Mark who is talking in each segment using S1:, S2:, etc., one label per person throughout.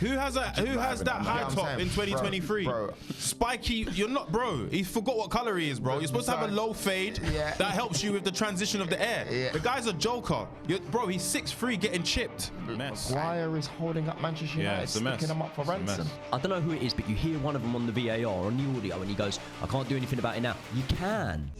S1: Who has that high top in 2023? Bro. Spiky, you're not, bro. He forgot what color he is, bro. You're supposed to have a low fade that helps you with the transition of the air. Yeah. The guy's a joker. Bro, he's 6'3", getting chipped.
S2: Maguire is holding up Manchester United, sticking them up for ransom.
S3: I don't know who it is, but you hear one of them on the VAR, on the audio, and he goes, I can't do anything about it now. You can.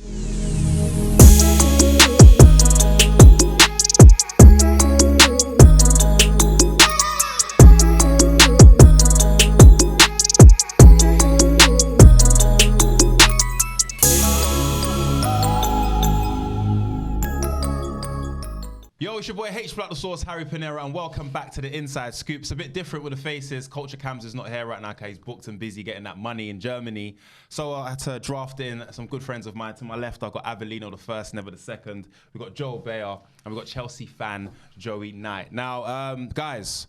S1: Yo, it's your boy H Black the Sauce, Harry Pinera, and welcome back to the Inside Scoop. It's a bit different with the faces. Culture Cams is not here right now because he's booked and busy getting that money in Germany. So I had to draft in some good friends of mine. To my left, I've got Avellino the first, never the second. We've got Joel Bayer, and we've got Chelsea fan Joey Knight. Now, guys,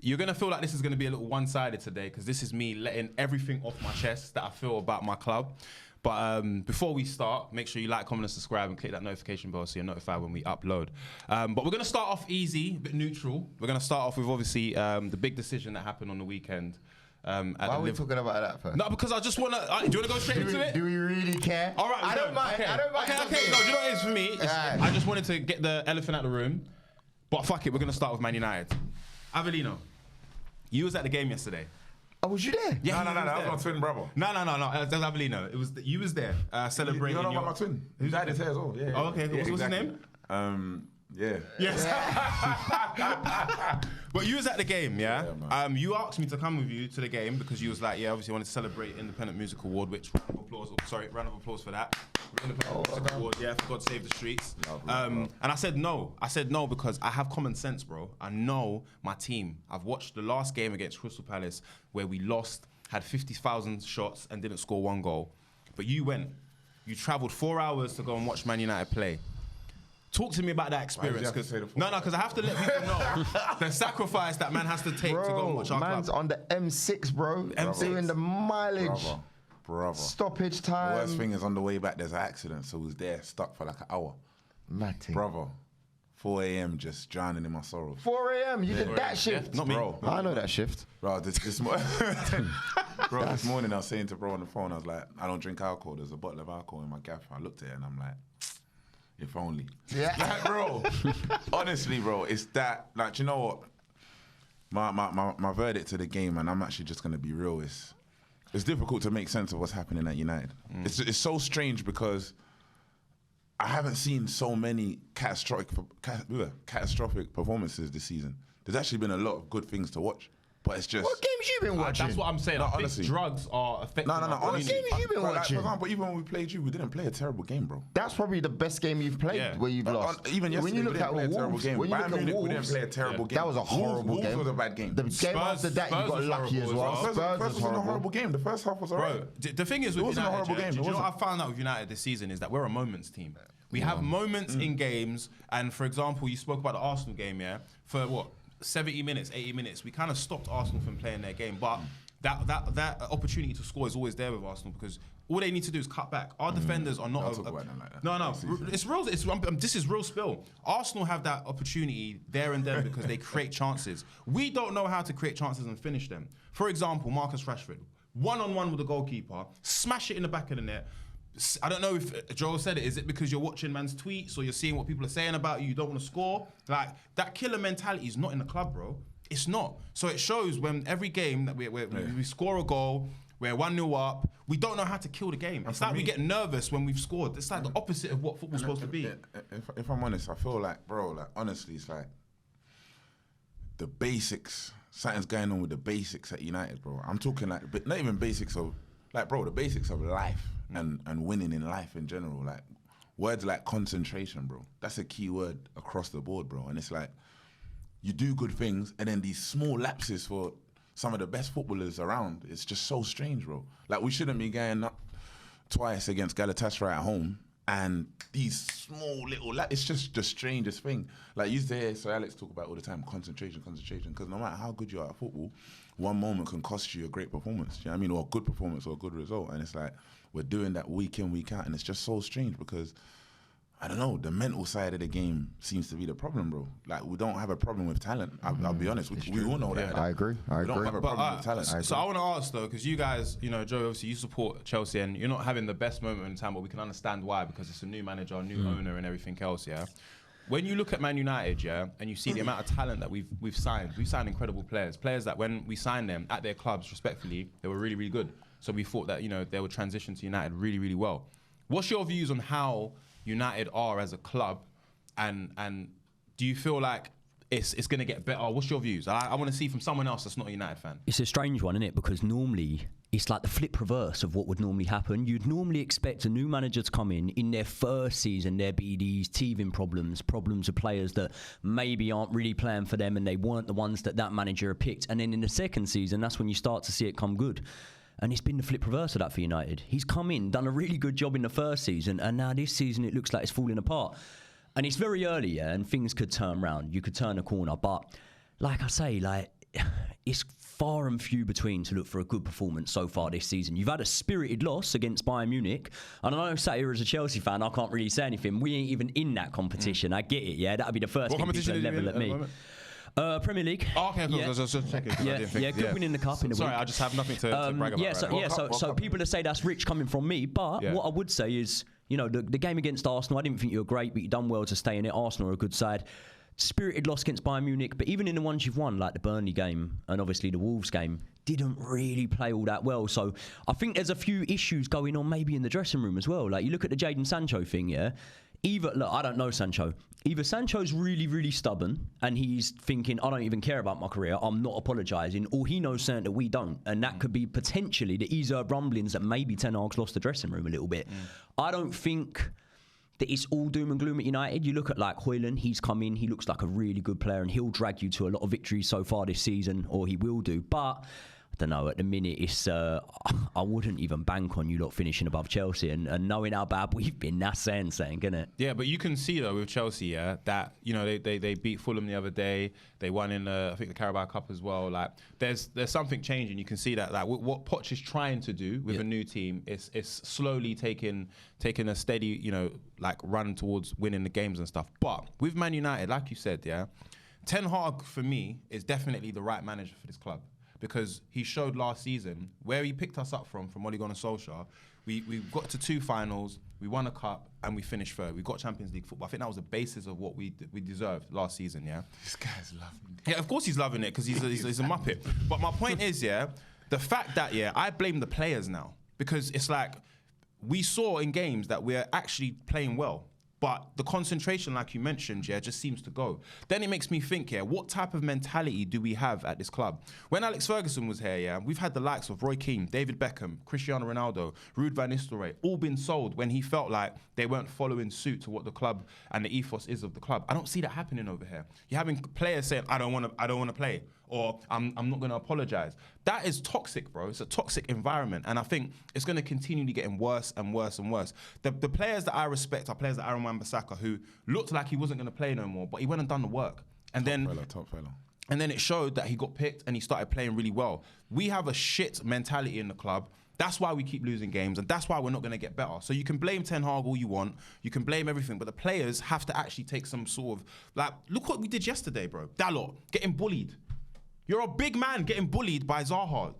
S1: you're going to feel like this is going to be a little one-sided today because this is me letting everything off my chest that I feel about my club. But before we start, make sure you like, comment, and subscribe, and click that notification bell so you're notified when we upload. But we're going to start off easy, a bit neutral. We're going to start off with, obviously, the big decision that happened on the weekend.
S2: Why are we talking about that first?
S1: No, because I just want to... do you want to go straight into it?
S2: Do we really care?
S1: All right,
S2: I don't mind.
S1: Okay.
S2: I don't mind.
S1: Okay. No, do you know what it is for me? I just wanted to get the elephant out of the room. But fuck it, we're going to start with Man United. Avellino, you was at the game yesterday.
S2: Oh, was you there?
S4: Yeah, no, that was my twin brother.
S1: No, that's Avellino. You was there celebrating.
S4: You know about my twin? Who's dyed his hair as well. Yeah.
S1: Oh, okay. What's his name?
S4: Yeah.
S1: Yes. But you was at the game, yeah? You asked me to come with you to the game because you was like, yeah, obviously wanted to celebrate Independent Music Award, which round of applause for that. Independent Music Award, yeah, for God Save the Streets. And I said no. I said no because I have common sense, bro. I know my team. I've watched the last game against Crystal Palace where we lost, had 50,000 shots and didn't score one goal. But you you travelled 4 hours to go and watch Man United play. Talk to me about that experience. Because I have to let people know the sacrifice that man has to take to go and watch our
S2: man's
S1: club.
S2: on the M6, bro. Doing the mileage.
S4: Brother.
S2: Stoppage time.
S4: The worst thing is on the way back, there's an accident. So we was there, stuck for like an hour.
S2: Matty.
S4: Brother. 4 a.m. just drowning in my sorrows.
S2: 4 a.m. You did that shift?
S1: Not me.
S4: Bro.
S2: I know that shift.
S4: Bro, this morning I was saying to bro on the phone, I was like, I don't drink alcohol. There's a bottle of alcohol in my gaff. I looked at it and I'm like, if only.
S2: Yeah.
S4: Like, bro, honestly, bro, it's that, like, you know what? My verdict to the game, and I'm actually just going to be real, it's difficult to make sense of what's happening at United. It's so strange because I haven't seen so many catastrophic performances this season. There's actually been a lot of good things to watch. But it's just...
S2: What games you been watching?
S1: That's what I'm saying. I think drugs are affecting...
S4: No, honestly.
S2: What games you been watching?
S4: Like, for example, even when we played you, we didn't play a terrible game, bro.
S2: That's probably the best game you've played where you've lost.
S4: Even yesterday,
S2: when you look at
S4: Wolves,
S2: when you look at Wolves,
S4: we didn't play a terrible game.
S2: That was a horrible game.
S4: Wolves was a bad game.
S2: The game after that, you got lucky as well.
S4: Spurs was a horrible game. The first half was alright.
S1: Bro, the thing is with United, you know what I found out with United this season is that we're a moments team. We have moments in games, and for example, you spoke about the Arsenal game, yeah? For what? 70 minutes, 80 minutes, we kind of stopped Arsenal from playing their game. But that opportunity to score is always there with Arsenal because all they need to do is cut back. Our defenders are not...
S4: Don't talk about them like that.
S1: No. It's real. This is real spill. Arsenal have that opportunity there and then because they create chances. We don't know how to create chances and finish them. For example, Marcus Rashford, one-on-one with the goalkeeper, smash it in the back of the net. I don't know if Joel said it. Is it because you're watching man's tweets or you're seeing what people are saying about you? You don't want to score. Like that killer mentality is not in the club, bro. It's not. So it shows when every game that we score a goal, we're 1-0 up. We don't know how to kill the game. It's like we get nervous when we've scored. It's like the opposite of what football's supposed to be.
S4: If I'm honest, I feel like, bro, like honestly, it's like the basics. Something's going on with the basics at United, bro. I'm talking like not even basics of like, bro, the basics of life. And winning in life in general, like words like concentration, bro. That's a key word across the board, bro. And it's like you do good things, and then these small lapses for some of the best footballers around. It's just so strange, bro. Like we shouldn't be going up twice against Galatasaray at home, and these small little it's just the strangest thing. Like you used to hear Sir Alex talk about all the time, concentration. Because no matter how good you are at football, one moment can cost you a great performance. Do you know what I mean? Or a good performance or a good result. And it's like we're doing that week in, week out, and it's just so strange because I don't know, the mental side of the game seems to be the problem, bro. Like, we don't have a problem with talent. I'll be honest. We all know that.
S2: I agree.
S4: We don't have a problem with talent.
S1: So I want to ask, though, because you guys, you know, Joe, obviously you support Chelsea and you're not having the best moment in time, but we can understand why, because it's a new manager, a new owner and everything else, yeah? When you look at Man United, yeah, and you see the amount of talent that we've signed incredible players that when we signed them at their clubs, respectfully, they were really, really good. So we thought that, you know, they would transition to United really, really well. What's your views on how United are as a club, and do you feel like it's going to get better? What's your views? I want to see from someone else that's not a United fan.
S3: It's a strange one, isn't it? Because normally it's like the flip reverse of what would normally happen. You'd normally expect a new manager to come in their first season, there be these teething problems of players that maybe aren't really playing for them and they weren't the ones that manager picked. And then in the second season, that's when you start to see it come good. And it's been the flip reverse of that for United. He's come in, done a really good job in the first season, and now this season it looks like it's falling apart. And it's very early, yeah, and things could turn round. You could turn a corner. But like I say, like, it's far and few between to look for a good performance so far this season. You've had a spirited loss against Bayern Munich. And I know, sat here as a Chelsea fan, I can't really say anything. We ain't even in that competition. I get it, yeah. That'd be the first thing people level at me. Premier League.
S1: Oh, okay, cool. Yeah,
S3: good winning the cup in the week.
S1: Sorry, I just have nothing to brag about.
S3: So people to say that's rich coming from me, but what I would say is, you know, the game against Arsenal, I didn't think you were great, but you done well to stay in it. Arsenal are a good side. Spirited loss against Bayern Munich, but even in the ones you've won, like the Burnley game and obviously the Wolves game, didn't really play all that well. So I think there's a few issues going on maybe in the dressing room as well. Like, you look at the Jadon Sancho thing, yeah? Look, I don't know Sancho. Either Sancho's really, really stubborn and he's thinking, I don't even care about my career, I'm not apologising, or he knows something that we don't. And that could be potentially the easier rumblings that maybe Ten Hag's lost the dressing room a little bit. I don't think that it's all doom and gloom at United. You look at like Højlund, he's come in, he looks like a really good player and he'll drag you to a lot of victories so far this season, or he will do. But I don't know, at the minute, it's I wouldn't even bank on you lot finishing above Chelsea, and knowing how bad we've been, that's saying, isn't it?
S1: Yeah, but you can see though with Chelsea, yeah, that, you know, they beat Fulham the other day. They won in I think the Carabao Cup as well. Like, there's something changing. You can see that like what Poch is trying to do with a new team is slowly taking a steady, you know, like run towards winning the games and stuff. But with Man United, like you said, yeah, Ten Hag for me is definitely the right manager for this club. Because he showed last season where he picked us up from Ole Gunnar Solskjaer. We got to 2 finals, we won a cup, and we finished third. We got Champions League football. I think that was the basis of what we deserved last season, yeah?
S4: This guy's loving it.
S1: Yeah, of course he's loving it, because he's a muppet. But my point is, yeah, the fact that, yeah, I blame the players now. Because it's like, we saw in games that we're actually playing well. But the concentration, like you mentioned, yeah, just seems to go. Then it makes me think, yeah, what type of mentality do we have at this club? When Alex Ferguson was here, yeah, we've had the likes of Roy Keane, David Beckham, Cristiano Ronaldo, Ruud van Nistelrooy, all been sold when he felt like they weren't following suit to what the club and the ethos is of the club. I don't see that happening over here. You're having players saying, I don't want to play, or I'm not going to apologise. That is toxic, bro. It's a toxic environment, and I think it's going to continually getting worse and worse and worse. The players that I respect are players like Aaron Wan-Bissaka, who looked like he wasn't going to play no more, but he went and done the work. And
S4: Top fella.
S1: And then it showed that he got picked and he started playing really well. We have a shit mentality in the club. That's why we keep losing games, and that's why we're not going to get better. So you can blame Ten Hag all you want, you can blame everything, but the players have to actually take some sort of, like, look what we did yesterday, bro. Dalot getting bullied. You're a big man getting bullied by Zaha.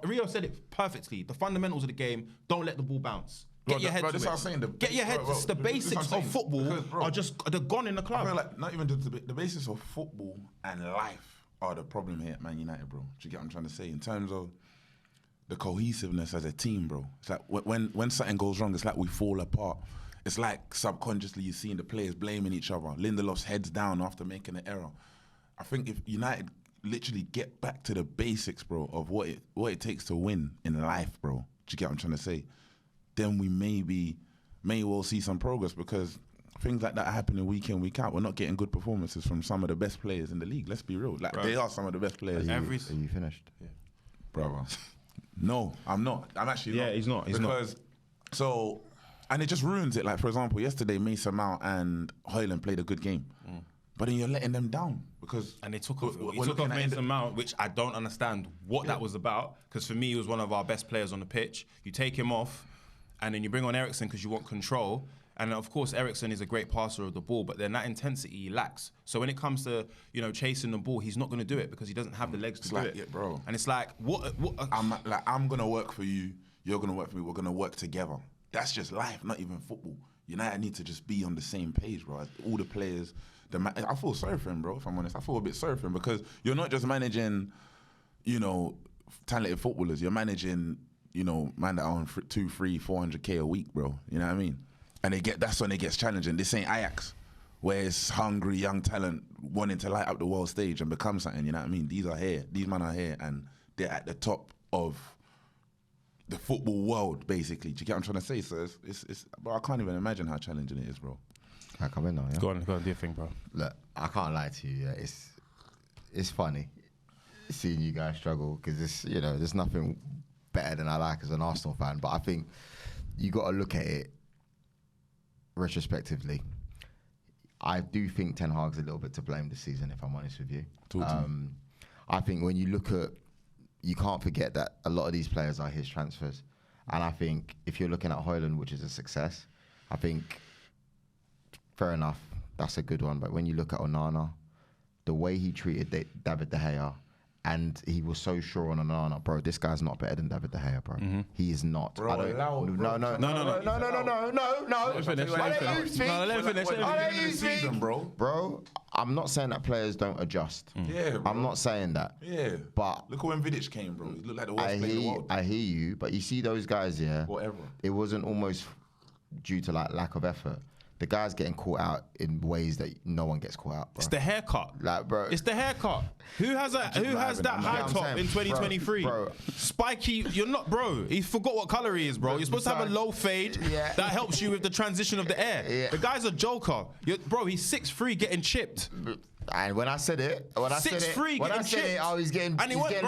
S1: Rio said it perfectly. The fundamentals of the game, don't let the ball bounce. Get your head to it. Get your head to the basics of football are just, they're gone in the club.
S4: I feel like not even the basics of football and life are the problem here at Man United, bro. Do you get what I'm trying to say? In terms of the cohesiveness as a team, bro. It's like when something goes wrong, it's like we fall apart. It's like subconsciously you're seeing the players blaming each other. Lindelof's head's down after making an error. I think if United literally get back to the basics, bro, of what it takes to win in life, bro. Do you get what I'm trying to say? Then we may well see some progress, because things like that are happening week in, week out. We're not getting good performances from some of the best players in the league. Let's be real. Like, they are some of the best players.
S2: Are you finished?
S4: Yeah. Brother. No, I'm not. I'm actually not.
S1: Yeah, he's not.
S4: And it just ruins it. Like, for example, yesterday, Mason Mount and Højlund played a good game. But then you're letting them down, because...
S1: And they took off Mason Mount, which I don't understand what that was about, because for me, he was one of our best players on the pitch. You take him off, and then you bring on Eriksen because you want control, And of course, Eriksen is a great passer of the ball, but then that intensity he lacks. So when it comes to, chasing the ball, he's not going to do it because he doesn't have the legs to do it.
S4: Yeah, bro.
S1: And it's like,
S4: I'm going to work for you. You're going to work for me. We're going to work together. That's just life, not even football. United need to just be on the same page, bro. All the players, I feel sorry for him, bro, if I'm honest. I feel a bit sorry for him because you're not just managing, talented footballers. You're managing, man that are on 200, 300, 400K a week, bro. You know what I mean? And that's when it gets challenging. This ain't Ajax, where it's hungry, young talent wanting to light up the world stage and become something, you know what I mean? These are here. These men are here, and they're at the top of the football world, basically. Do you get what I'm trying to say? So it's bro, I can't even imagine how challenging it is, bro.
S2: Can I come in now, yeah?
S1: Go on, do your thing, bro.
S2: Look, I can't lie to you, yeah. It's funny seeing you guys struggle because there's nothing better than I like as an Arsenal fan, but I think you got to look at it retrospectively. I do think Ten Hag's a little bit to blame this season, if I'm honest with you. I think when you look at, you can't forget that a lot of these players are his transfers. And I think if you're looking at Højlund, which is a success, I think, fair enough, that's a good one. But when you look at Onana, the way he treated David De Gea, and he was so sure on Onana, bro, this guy's not better than David De Gea, bro. He is not.
S4: Bro,
S2: No.
S1: Let him finish.
S2: Bro, I'm not saying that players don't adjust.
S4: Yeah, bro.
S2: I'm not saying that.
S4: Yeah.
S2: But
S4: look at when Vidic came, bro. He looked like the worst player in the world.
S2: I hear you, but you see those guys, yeah.
S4: Whatever.
S2: It wasn't almost due to lack of effort. The guy's getting caught out in ways that no one gets caught out, bro.
S1: It's the haircut.
S2: Bro.
S1: It's the haircut. Who has that high top in 2023?
S2: Bro.
S1: Spiky, you're not, bro. He forgot what color he is, bro. You're supposed to have a low fade that helps you with the transition of the air.
S2: Yeah.
S1: The guy's a joker. Bro, he's 6'3", getting chipped.
S2: And when I said it, he's getting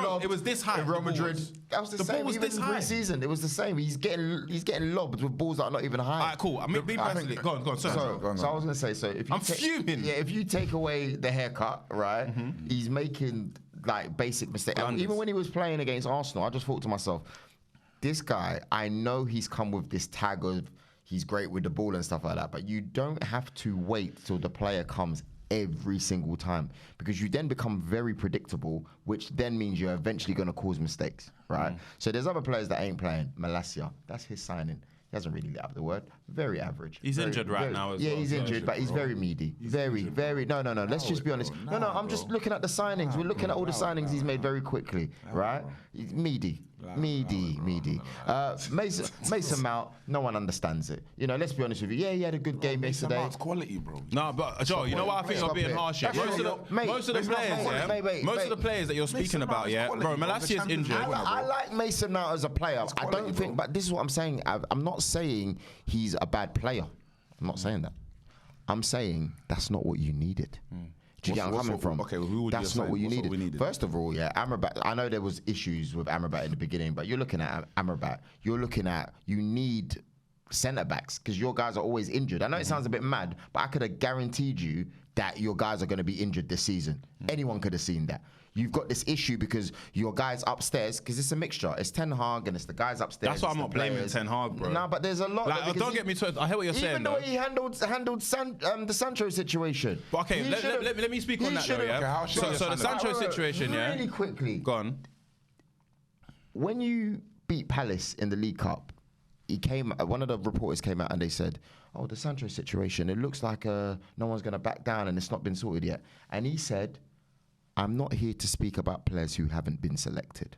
S2: lobbed.
S1: It was this high.
S2: In Real Madrid. That was the same.
S1: Ball was
S2: Even
S1: this
S2: in
S1: high.
S2: pre-season, it was the same. He's getting lobbed with balls that are not even high.
S1: All right, cool. I mean, personally, go on.
S2: So I was gonna say, if
S1: fuming.
S2: Yeah, if you take away the haircut, right, he's making basic mistakes. Even when he was playing against Arsenal, I just thought to myself, this guy, I know he's come with this tag of he's great with the ball and stuff like that, but you don't have to wait till the player comes every single time, because you then become very predictable, which then means you're eventually going to cause mistakes, right? So there's other players that ain't playing. Malacia, that's his signing. He hasn't really lit up the word. Very average.
S1: He's injured right now as well.
S2: Yeah, he's injured, but he's very meaty. Very. No. Let's just be honest. No. I'm just looking at the signings. We're looking at all the signings he's made very quickly, right? He's meaty. Mason Mount, no one understands it. Let's be honest with you. Yeah, he had a good game yesterday.
S4: Mount's quality, bro.
S1: No, but Joe, you know what I think you're being harsh here? Most of the players that you're speaking about, bro, Malacia is injured.
S2: I like Mason Mount as a player. I don't think, but this is what I'm saying. I'm not saying he's a bad player. I'm not saying that. I'm saying that's not what you needed. Do you get where I'm coming from?
S4: Okay, well, who would
S2: that's not what you needed. First of all, Amrabat. I know there was issues with Amrabat in the beginning, but you're looking at Amrabat. You need centre backs because your guys are always injured. I know it sounds a bit mad, but I could have guaranteed you that your guys are going to be injured this season. Anyone could have seen that. You've got this issue because your guys upstairs, because it's a mixture. It's Ten Hag and it's the guys upstairs.
S1: That's why I'm not blaming Ten Hag, bro.
S2: No, but there's a lot.
S1: Don't get me twisted. I hear what you're saying.
S2: Even the way he handled the Sancho situation.
S1: But okay, let me speak on that though, yeah?
S4: Okay,
S1: so the Sancho situation,
S2: really quickly.
S1: Go on.
S2: When you beat Palace in the League Cup, one of the reporters came out and they said, oh, the Sancho situation, it looks like no one's going to back down and it's not been sorted yet. And he said, I'm not here to speak about players who haven't been selected.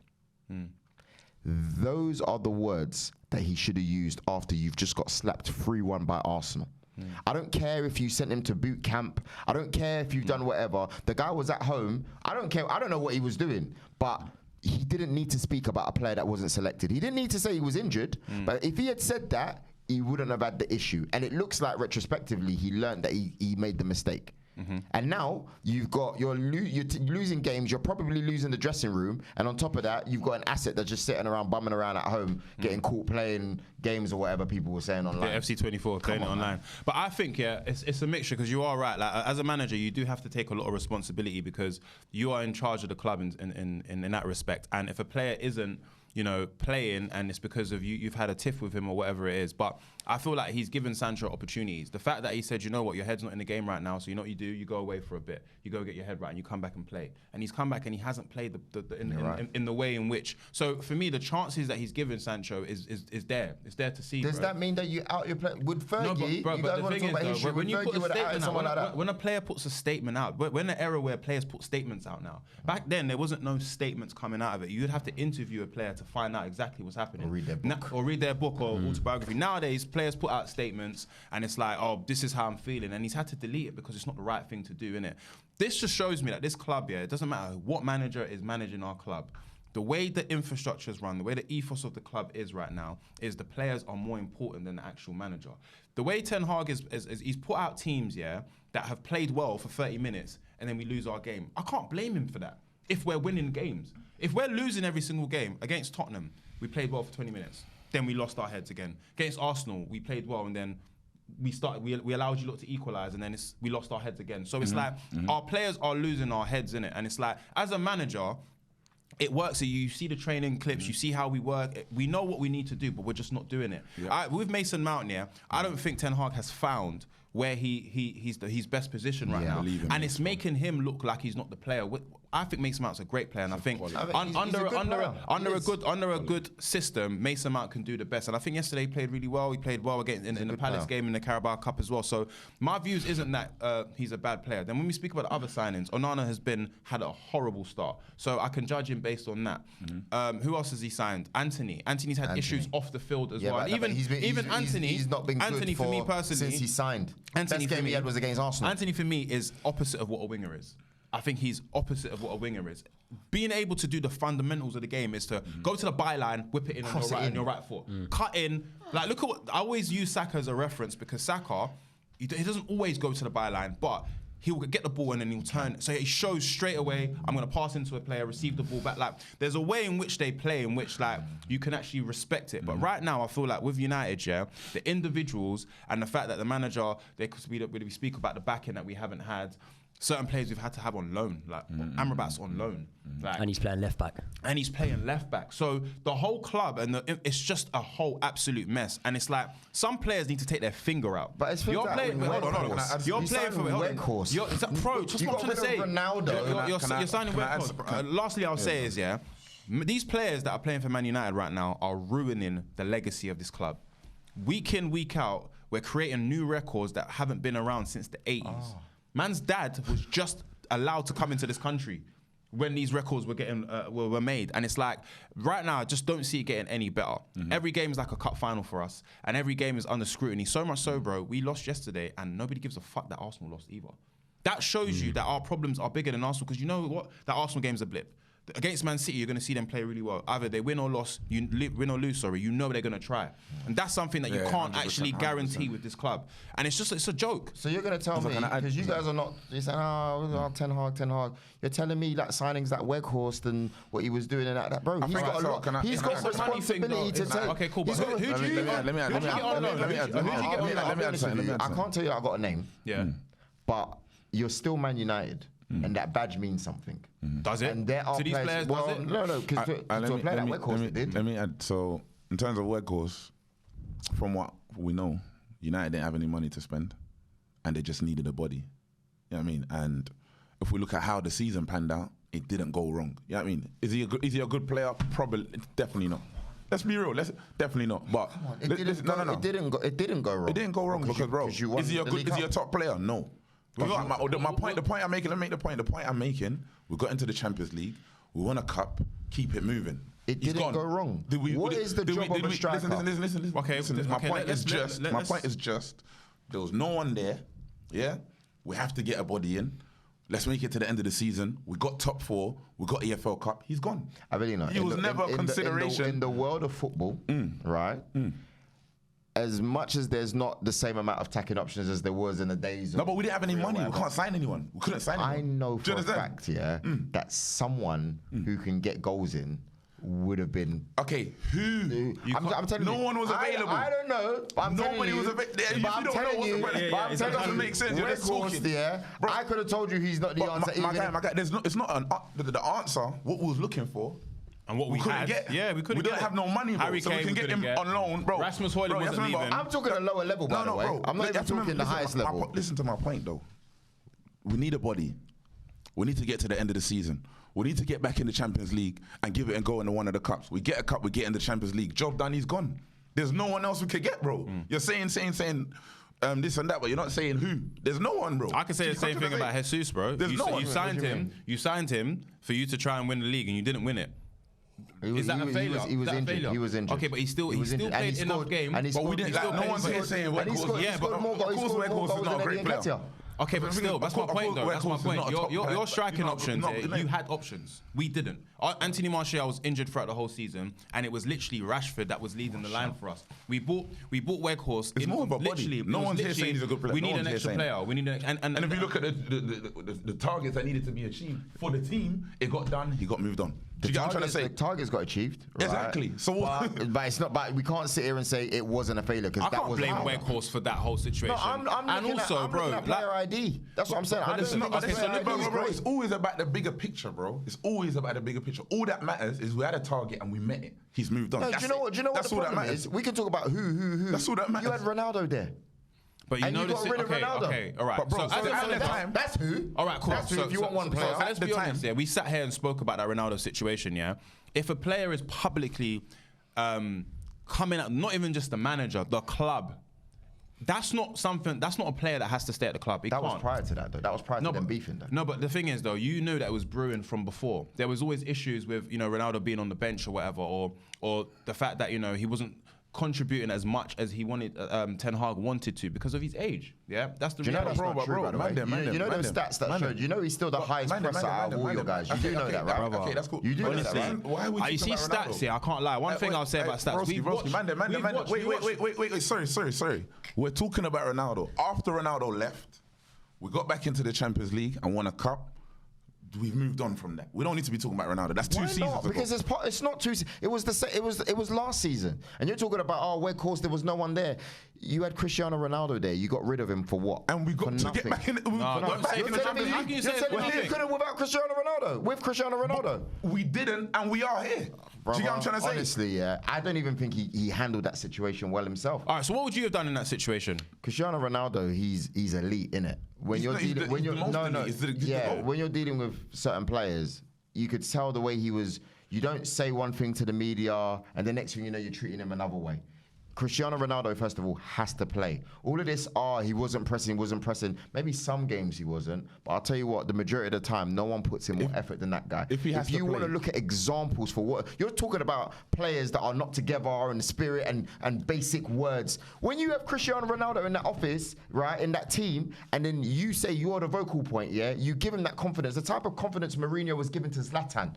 S2: Those are the words that he should have used after you've just got slapped 3-1 by Arsenal. I don't care if you sent him to boot camp. I don't care if you've done whatever. The guy was at home. I don't care. I don't know what he was doing, but he didn't need to speak about a player that wasn't selected. He didn't need to say he was injured, but if he had said that, he wouldn't have had the issue. And it looks like retrospectively he learned that he made the mistake. And now you're losing games. You're probably losing the dressing room, and on top of that, you've got an asset that's just sitting around, bumming around at home, getting caught playing games or whatever people were saying online.
S1: Yeah, FC24 playing it online. But I think it's a mixture because you are right. Like as a manager, you do have to take a lot of responsibility because you are in charge of the club in that respect. And if a player isn't playing and it's because of you've had a tiff with him or whatever it is. But I feel like he's given Sancho opportunities. The fact that he said, you know what, your head's not in the game right now, so you know what you do? You go away for a bit. You go get your head right and you come back and play. And he's come back and he hasn't played in the way in which. So for me, the chances that he's given Sancho is there. It's there to see.
S2: Does that mean that you out your play? Would Fergie,
S1: but the thing is, though, when you put a statement out, when a player puts a statement out, we're in an era where players put statements out now. Back then, there wasn't no statements coming out of it. You'd have to interview a player to find out exactly what's happening. Or read their book or autobiography. Nowadays, players put out statements and it's like, oh, this is how I'm feeling. And he's had to delete it because it's not the right thing to do, innit? This just shows me that this club, it doesn't matter what manager is managing our club. The way the infrastructure is run, the way the ethos of the club is right now, is the players are more important than the actual manager. The way Ten Hag is he's put out teams, that have played well for 30 minutes and then we lose our game. I can't blame him for that if we're winning games. If we're losing every single game against Tottenham, we played well for 20 minutes. Then we lost our heads again. Against Arsenal, we played well and then we allowed you lot to equalise and then we lost our heads again. So it's like our players are losing our heads, innit? And it's like, as a manager, it works. So you see the training clips, you see how we work. We know what we need to do, but we're just not doing it. With Mason Mount, I don't think Ten Hag has found where he's best positioned right now, and it's making him look like he's not the player. I think Mason Mount's a great player, and I think under a good system, Mason Mount can do the best. And I think yesterday he played really well. He played well against in the Palace game in the Carabao Cup as well. So my views isn't that he's a bad player. Then when we speak about the other signings, Onana has had a horrible start, so I can judge him based on that. Who else has he signed? Anthony. Anthony's had issues off the field as well. Even Anthony,
S2: he's not been
S1: Anthony
S2: good
S1: for me personally
S2: since he signed.
S1: Anthony
S2: Best game he had was against Arsenal.
S1: Anthony for me is opposite of what a winger is. I think he's opposite of what a winger is. Being able to do the fundamentals of the game is to go to the byline, whip it in on your right foot, cut in. Like, look at what I always use Saka as a reference because Saka, he doesn't always go to the byline, but he'll get the ball and then he'll turn. So he shows straight away, I'm going to pass into a player, receive the ball back. Like, there's a way in which they play in which, like, you can actually respect it. But right now, I feel like with United, the individuals and the fact that the manager, we speak about the backing that we haven't had, certain players we've had to have on loan, like Amrabat's on loan. Like,
S3: and he's playing left back. So the whole club, it's just a whole absolute mess. And it's like, some players need to take their finger out.
S2: But it's you're playing for
S1: Weghorst. Just what I'm trying to say.
S2: Ronaldo.
S1: You're signing Weghorst. Lastly, I'll say is, these players that are playing for Man United right now are ruining the legacy of this club. Week in, week out, we're creating new records that haven't been around since the 80s. Man's dad was just allowed to come into this country when these records were made. And it's like, right now, I just don't see it getting any better. Every game is like a cup final for us, and every game is under scrutiny. So much so, bro, we lost yesterday, and nobody gives a fuck that Arsenal lost either. That shows you that our problems are bigger than Arsenal, because you know what? That Arsenal game's a blip. Against Man City, you're going to see them play really well. Either they win or lose, you know they're going to try. And that's something that you can't actually guarantee with this club. And it's a joke.
S2: So you're going to tell me, because you guys are not, you're saying, Ten Hag. You're telling me that signings that Weghorst and what he was doing and that, bro, he's got responsibility to take.
S1: Okay, cool. But who do you get on loan?
S2: I can't tell you I got a name.
S1: Yeah.
S2: But you're still Man United. And that badge means something.
S1: Does it?
S2: And there are
S1: to these players, does it?
S2: No, because to a player like Weghorst, it did.
S4: Let me add, so in terms of Weghorst, from what we know, United didn't have any money to spend and they just needed a body. You know what I mean? And if we look at how the season panned out, it didn't go wrong. You know what I mean? Is he a good player? Probably, definitely not. Let's be real. Definitely not. But
S2: it didn't go wrong.
S4: It didn't go wrong because, bro, is he a top player? No. The point I'm making, let me make the point. The point I'm making, we got into the Champions League, we won a cup, keep it moving.
S2: It didn't go wrong. What is the job of a striker?
S4: Listen.
S1: Okay,
S4: my point is just, there was no one there, we have to get a body in. Let's make it to the end of the season. We got top 4. We got EFL Cup. He's gone.
S2: I really know.
S4: He was never a consideration.
S2: In the world of football, right? As much as there's not the same amount of attacking options as there was in the days of...
S4: No, but we didn't have any money. We can't sign anyone. We couldn't sign anyone.
S2: I know for a fact, that someone who can get goals in would have been...
S4: Okay, who?
S2: I'm telling you.
S4: No one was available.
S2: I don't know.
S4: Nobody was available.
S2: I'm telling you.
S4: It doesn't make sense. You're just talking.
S2: I could have told you he's not the answer.
S4: My guy, it's not the answer. What we was looking for
S1: And what we
S4: couldn't
S1: had,
S4: get,
S1: we couldn't.
S4: We don't have no money, bro.
S1: Harry
S4: so we
S1: Kane,
S4: can get him on loan, bro.
S1: Rasmus Højlund wasn't leaving.
S2: I'm talking a lower level, by the way.
S4: Bro.
S2: I'm not even talking the highest level.
S4: Listen to my point, though. We need a body. We need to get to the end of the season. We need to get back in the Champions League and give it and go into one of the cups. We get a cup, we get in the Champions League. Job done, he's gone. There's no one else we could get, bro. You're saying this and that, but you're not saying who. There's no one, bro.
S1: I can say the same thing about Jesus, bro. You signed him for you to try and win the league, and you didn't win it. Is that a failure?
S2: He was injured. He was injured.
S1: Okay, but he still played enough games.
S2: But
S4: we didn't. No one's here saying
S2: Weghorst
S4: is not a great player.
S1: Okay, but still, that's my point, though. That's my point. Your striking options, you had options. We didn't. Anthony Martial was injured throughout the whole season, and it was literally Rashford that was leading the line for us. We bought Weghorst.
S4: It's more of a body. No one's here saying he's a good player.
S1: We need an extra player. We need
S4: and if you look at the targets that needed to be achieved for the team, it got done. He got moved on. Do you get what I'm trying to say?
S2: The targets got achieved. Right?
S4: Exactly. So,
S2: but it's not. But we can't sit here and say it wasn't a failure because that was.
S1: I can't blame Weghorst for that whole situation.
S2: No, I'm looking at player ID. That's what I'm saying.
S4: It's always about the bigger picture, bro. It's always about the bigger picture. All that matters is we had a target and we met it. He's moved on.
S2: No, do you know what the problem is? We can talk about who.
S4: That's all that matters.
S2: You had Ronaldo there.
S1: But you know, got rid of Ronaldo. Okay, all right.
S4: But bro,
S1: so at the time,
S2: that's who.
S1: All right, cool.
S2: That's who. If you want one player,
S1: so let's be honest. Yeah, we sat here and spoke about that Ronaldo situation. Yeah, if a player is publicly coming out, not even just the manager, the club. That's not a player that has to stay at the club.
S2: That was prior to that, though. That was prior to them beefing, though.
S1: No, but the thing is, though, you knew that it was brewing from before. There was always issues with, Ronaldo being on the bench or whatever, or the fact that, he wasn't contributing as much as he wanted, Ten Hag wanted to because of his age. Yeah, that's the reality.
S2: You know that's not true, by the way. You know those stats that showed. You know he's still the highest presser out of all your guys. You do know that, right?
S4: Okay, that's cool.
S2: You do know that, right?
S4: Why are we talking
S1: you see
S4: about
S1: stats
S4: Ronaldo?
S1: here? I can't lie. One thing I'll say about stats.
S4: Wait. We're talking about Ronaldo. After Ronaldo left, we got back into the Champions League and won a cup. We've moved on from that. We don't need to be talking about Ronaldo. That's 2 seasons ago.
S2: Because it's not 2. It was last season, and you're talking about Weghorst. There was no one there. You had Cristiano Ronaldo there. You got rid of him for what?
S4: And we got to get back in.
S2: You're telling me you couldn't without Cristiano Ronaldo. With Cristiano Ronaldo,
S4: we didn't, and we are here. Do you get what I'm trying to say?
S2: Honestly, yeah, I don't even think he handled that situation well himself.
S1: All right, so what would you have done in that situation?
S2: Cristiano Ronaldo, he's elite, innit? When you're dealing with certain players, you could tell the way he was. You don't say one thing to the media, and the next thing you know, you're treating him another way. Cristiano Ronaldo, first of all, has to play. All of this, he wasn't pressing. Maybe some games he wasn't, but I'll tell you what, the majority of the time, no one puts in more effort than that guy.
S4: If you
S2: want to look at examples for what you're talking about, players that are not together and spirit and basic words. When you have Cristiano Ronaldo in that office, right, in that team, and then you say you're the vocal point, yeah, you give him that confidence, the type of confidence Mourinho was given to Zlatan.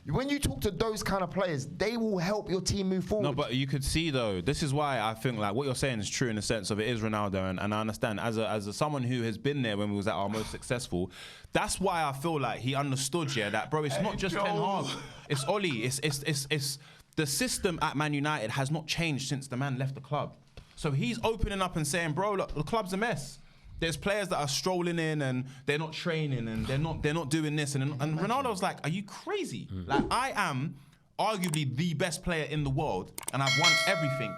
S2: When you talk to those kind of players, they will help your team move forward.
S1: No, but you could see though, this is why I think like what you're saying is true in the sense of it is Ronaldo, and I understand as someone who has been there when we was at our most successful. That's why I feel like he understood, that bro, it's not just Ten Hag, it's Oli, it's the system at Man United has not changed since the man left the club. So he's opening up and saying, bro, look, the club's a mess. There's players that are strolling in and they're not training and they're not doing this, and Ronaldo's like, are you crazy? Like, I am arguably the best player in the world, and I've won everything,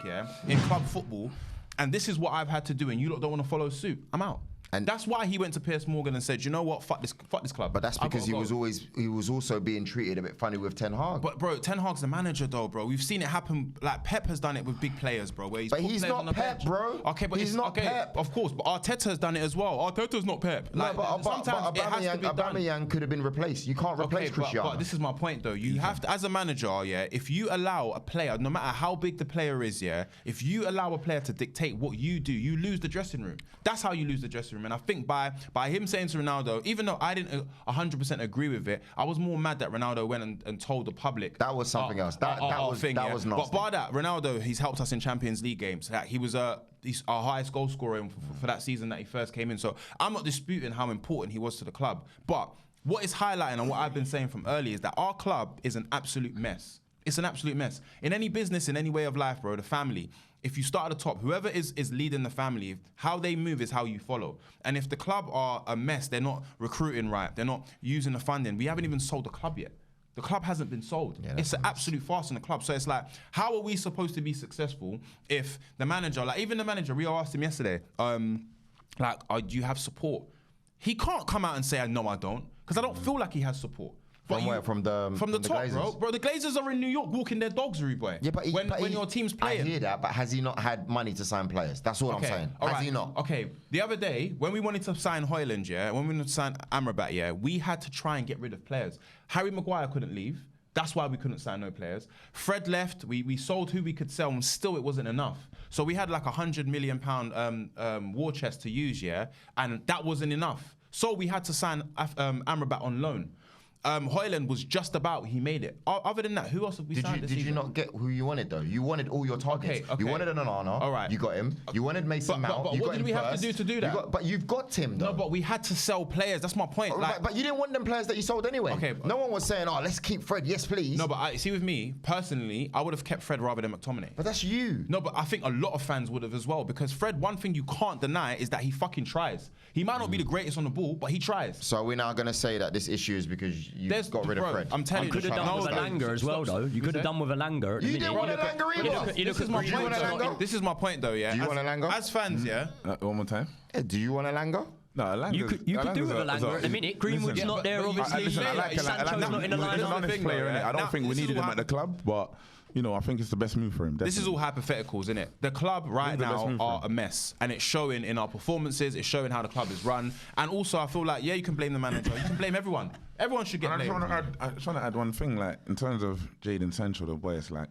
S1: in club football, and this is what I've had to do, and you lot don't want to follow suit. I'm out. And that's why he went to Piers Morgan and said, you know what, fuck this club.
S2: But that's because he was also being treated a bit funny with Ten Hag.
S1: But bro, Ten Hag's the manager though, bro. We've seen it happen. Like Pep has done it with big players, bro. Where
S2: he's not Pep, bro.
S1: Okay, but
S2: he's not Pep.
S1: Of course, but Arteta has done it as well. Arteta's not Pep.
S2: Like, but sometimes it has to be done. Aubameyang could have been replaced. You can't replace Cristiano.
S1: But this is my point though. You have to, as a manager, if you allow a player, no matter how big the player is, if you allow a player to dictate what you do, you lose the dressing room. That's how you lose the dressing room. And I think by him saying to Ronaldo, even though I didn't 100% agree with it, I was more mad that Ronaldo went and told the public.
S2: That was something else. That was nasty.
S1: But by that, Ronaldo, he's helped us in Champions League games. He was he's our highest goal scorer for that season that he first came in. So I'm not disputing how important he was to the club. But what is highlighting and what I've been saying from early is that our club is an absolute mess. It's an absolute mess. In any business, in any way of life, bro, the family, if you start at the top, whoever is leading the family, how they move is how you follow. And if the club are a mess, they're not recruiting right, they're not using the funding. We haven't even sold the club yet. The club hasn't been sold.
S2: Yeah,
S1: it's an absolute farce in the club. So it's like, how are we supposed to be successful if the manager, like even the manager, Rio asked him yesterday, do you have support? He can't come out and say, no, I don't, because I don't feel like he has support.
S2: From where? From the
S1: top,
S2: Glazers?
S1: bro. The Glazers are in New York walking their dogs, rude boy.
S2: Yeah, but
S1: when your team's playing.
S2: I hear that, but has he not had money to sign players? That's all I'm saying.
S1: All
S2: Has
S1: right.
S2: he not?
S1: Okay, the other day, when we wanted to sign Højlund, when we wanted to sign Amrabat, we had to try and get rid of players. Harry Maguire couldn't leave. That's why we couldn't sign no players. Fred left. We sold who we could sell, and still it wasn't enough. So we had like £100 million war chest to use, and that wasn't enough. So we had to sign Amrabat on loan. Højlund was just about, he made it. Other than that, who else have we signed this
S2: Did you
S1: season?
S2: not get who you wanted though? You wanted all your targets.
S1: Okay.
S2: You wanted an Onana.
S1: All right.
S2: You got him. You wanted Mason Mount.
S1: But
S2: you
S1: what
S2: got
S1: did
S2: him
S1: we have to
S2: first.
S1: do to do that?
S2: But you've got Tim though.
S1: No, but we had to sell players. That's my point.
S2: But you didn't want them players that you sold anyway.
S1: Okay,
S2: no one was saying, let's keep Fred. Yes, please.
S1: No, but see with me, personally, I would have kept Fred rather than McTominay.
S2: But that's you.
S1: No, but I think a lot of fans would have as well, because Fred, one thing you can't deny is that he fucking tries. He might not be the greatest on the ball, but he tries.
S2: So we're now going to say that this issue is because you got rid of Fred.
S1: I'm telling you.
S3: Could have done with Elanga as well, though. You could have done with Elanga at the
S2: You
S3: minute.
S2: didn't want Elanga either.
S1: This is my point, though,
S2: Do you want Elanga?
S1: As fans,
S4: One more time.
S2: Do you want Elanga?
S4: No, Elanga.
S3: You could do with Elanga at the minute. Greenwood's not there, obviously.
S4: Listen, I like
S3: Sancho's not in the
S4: He's an
S3: lineup.
S4: honest player, innit? I don't think we needed him at the club, but I think it's the best move for him.
S1: This is all hypotheticals, isn't it? The club right now are a mess, and it's showing in our performances. It's showing how the club is run, and also I feel like you can blame the manager, you can blame everyone. Everyone should get blamed.
S4: I just want to add one thing, like in terms of Jadon Sancho, the boy. It's like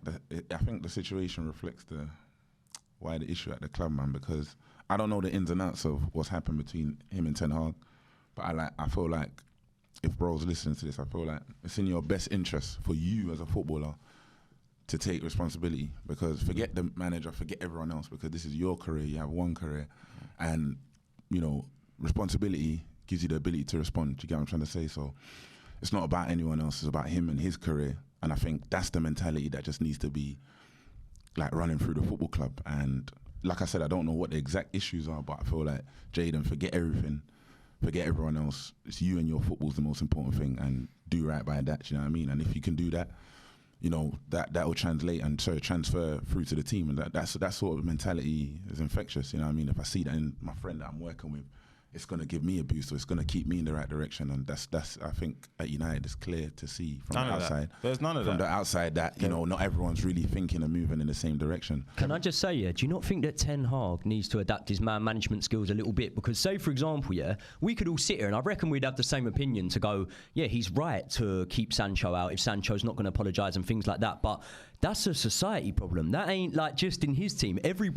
S4: I think the situation reflects the wider issue at the club, man. Because I don't know the ins and outs of what's happened between him and Ten Hag, but I feel like if bro's listening to this, I feel like it's in your best interest for you as a footballer to take responsibility, because forget the manager, forget everyone else, because this is your career. You have one career, and responsibility gives you the ability to respond. Do you get what I'm trying to say? So it's not about anyone else. It's about him and his career, and I think that's the mentality that just needs to be like running through the football club. And like I said, I don't know what the exact issues are, but I feel like Jadon, forget everything, forget everyone else. It's you and your football's the most important thing, and do right by that. Do you know what I mean? And if you can do that, that will translate and transfer through to the team, and that sort of mentality is infectious. You know what I mean? If I see that in my friend that I'm working with, it's going to give me a boost, or it's going to keep me in the right direction. And that's I think at United it's clear to see from the outside.
S1: There's none of that.
S4: From the outside that not everyone's really thinking and moving in the same direction.
S3: Can I just say, do you not think that Ten Hag needs to adapt his man management skills a little bit? Because say, for example, we could all sit here and I reckon we'd have the same opinion to go, he's right to keep Sancho out if Sancho's not going to apologise and things like that. But that's a society problem. That ain't like just in his team. Every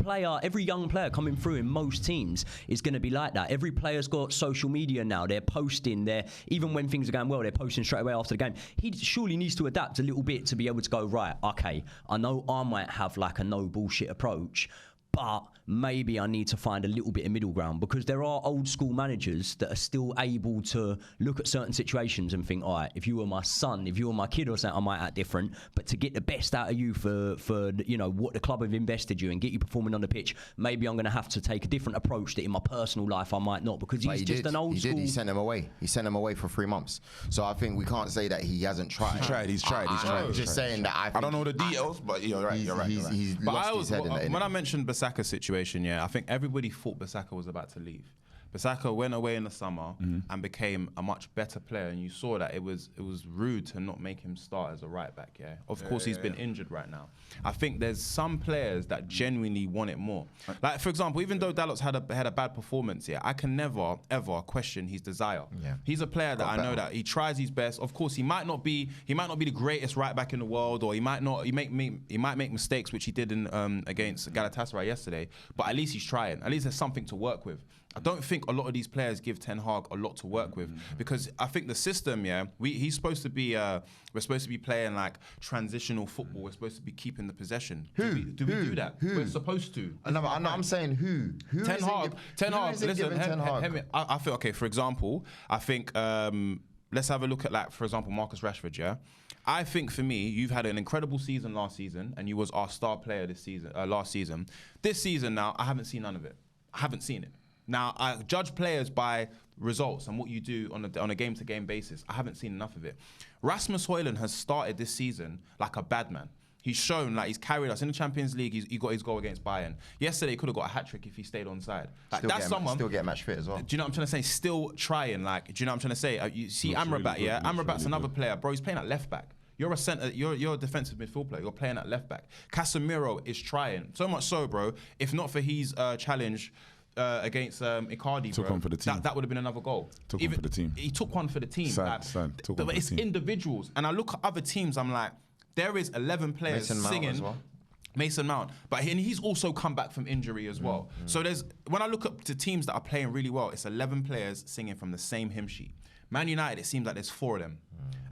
S3: young player coming through in most teams is going to be like that. Every player's got social media now. They're posting. Even when things are going well, they're posting straight away after the game. He surely needs to adapt a little bit to be able to go, right, okay, I know I might have like a no bullshit approach, but maybe I need to find a little bit of middle ground, because there are old school managers that are still able to look at certain situations and think, all right, if you were my son, if you were my kid or something, I might act different. But to get the best out of you for what the club have invested you and get you performing on the pitch, maybe I'm going to have to take a different approach that in my personal life I might not, because he's just an old school.
S2: He sent him away. He sent him away for 3 months. So I think we can't say that he hasn't tried.
S4: He's tried.
S2: I'm just saying that I
S4: don't know the details, but you're right.
S2: He's lost his head in that.
S1: When I mentioned Bissaka's situation, I think everybody thought Bissaka was about to leave. Bissaka went away in the summer and became a much better player, and you saw that it was rude to not make him start as a right back. Of course, he's been injured right now. I think there's some players that genuinely want it more. Like for example, even though Dalot's had a bad performance, I can never ever question his desire. He's a player that I know that he tries his best. Of course, he might not be the greatest right back in the world, or he might make mistakes, which he did in against Galatasaray yesterday. But at least he's trying. At least there's something to work with. I don't think a lot of these players give Ten Hag a lot to work with, because I think the system, he's supposed to be, we're supposed to be playing like transitional football. We're supposed to be keeping the possession. Do we do that? We're supposed to.
S2: I'm saying who?
S1: Ten Hag. Listen, I feel, okay, for example, I think, let's have a look at, like, for example, Marcus Rashford, I think for me, you've had an incredible season last season, and you was our star player this season, last season. This season now, I haven't seen none of it. I haven't seen it. Now, I judge players by results and what you do on a game-to-game basis. I haven't seen enough of it. Rasmus Højlund has started this season like a bad man. He's shown, like, he's carried us in the Champions League. He got his goal against Bayern. Yesterday, he could have got a hat-trick if he stayed on side. Like,
S2: Still get match fit as well.
S1: Do you know what I'm trying to say? Still trying. Like, do you know what I'm trying to say? You see Amrabat, yeah? Amrabat's another player. Bro, he's playing at left-back. You're a centre. You're a defensive midfield player. You're playing at left-back. Casemiro is trying. So much so, bro, if not for his challenge against Icardi,
S4: Took one for the team.
S1: That would have been another goal.
S4: Took one for the team.
S1: He took one for the team.
S4: Sad. Took one
S1: But
S4: for
S1: it's
S4: the team.
S1: individuals. And I look at other teams, I'm like, there is 11 players
S2: Mason Mount
S1: singing.
S2: as well.
S1: Mason Mount, but he's also come back from injury as well. So when I look up to teams that are playing really well, it's 11 players singing from the same hymn sheet. Man United, it seems like there's 4 of them,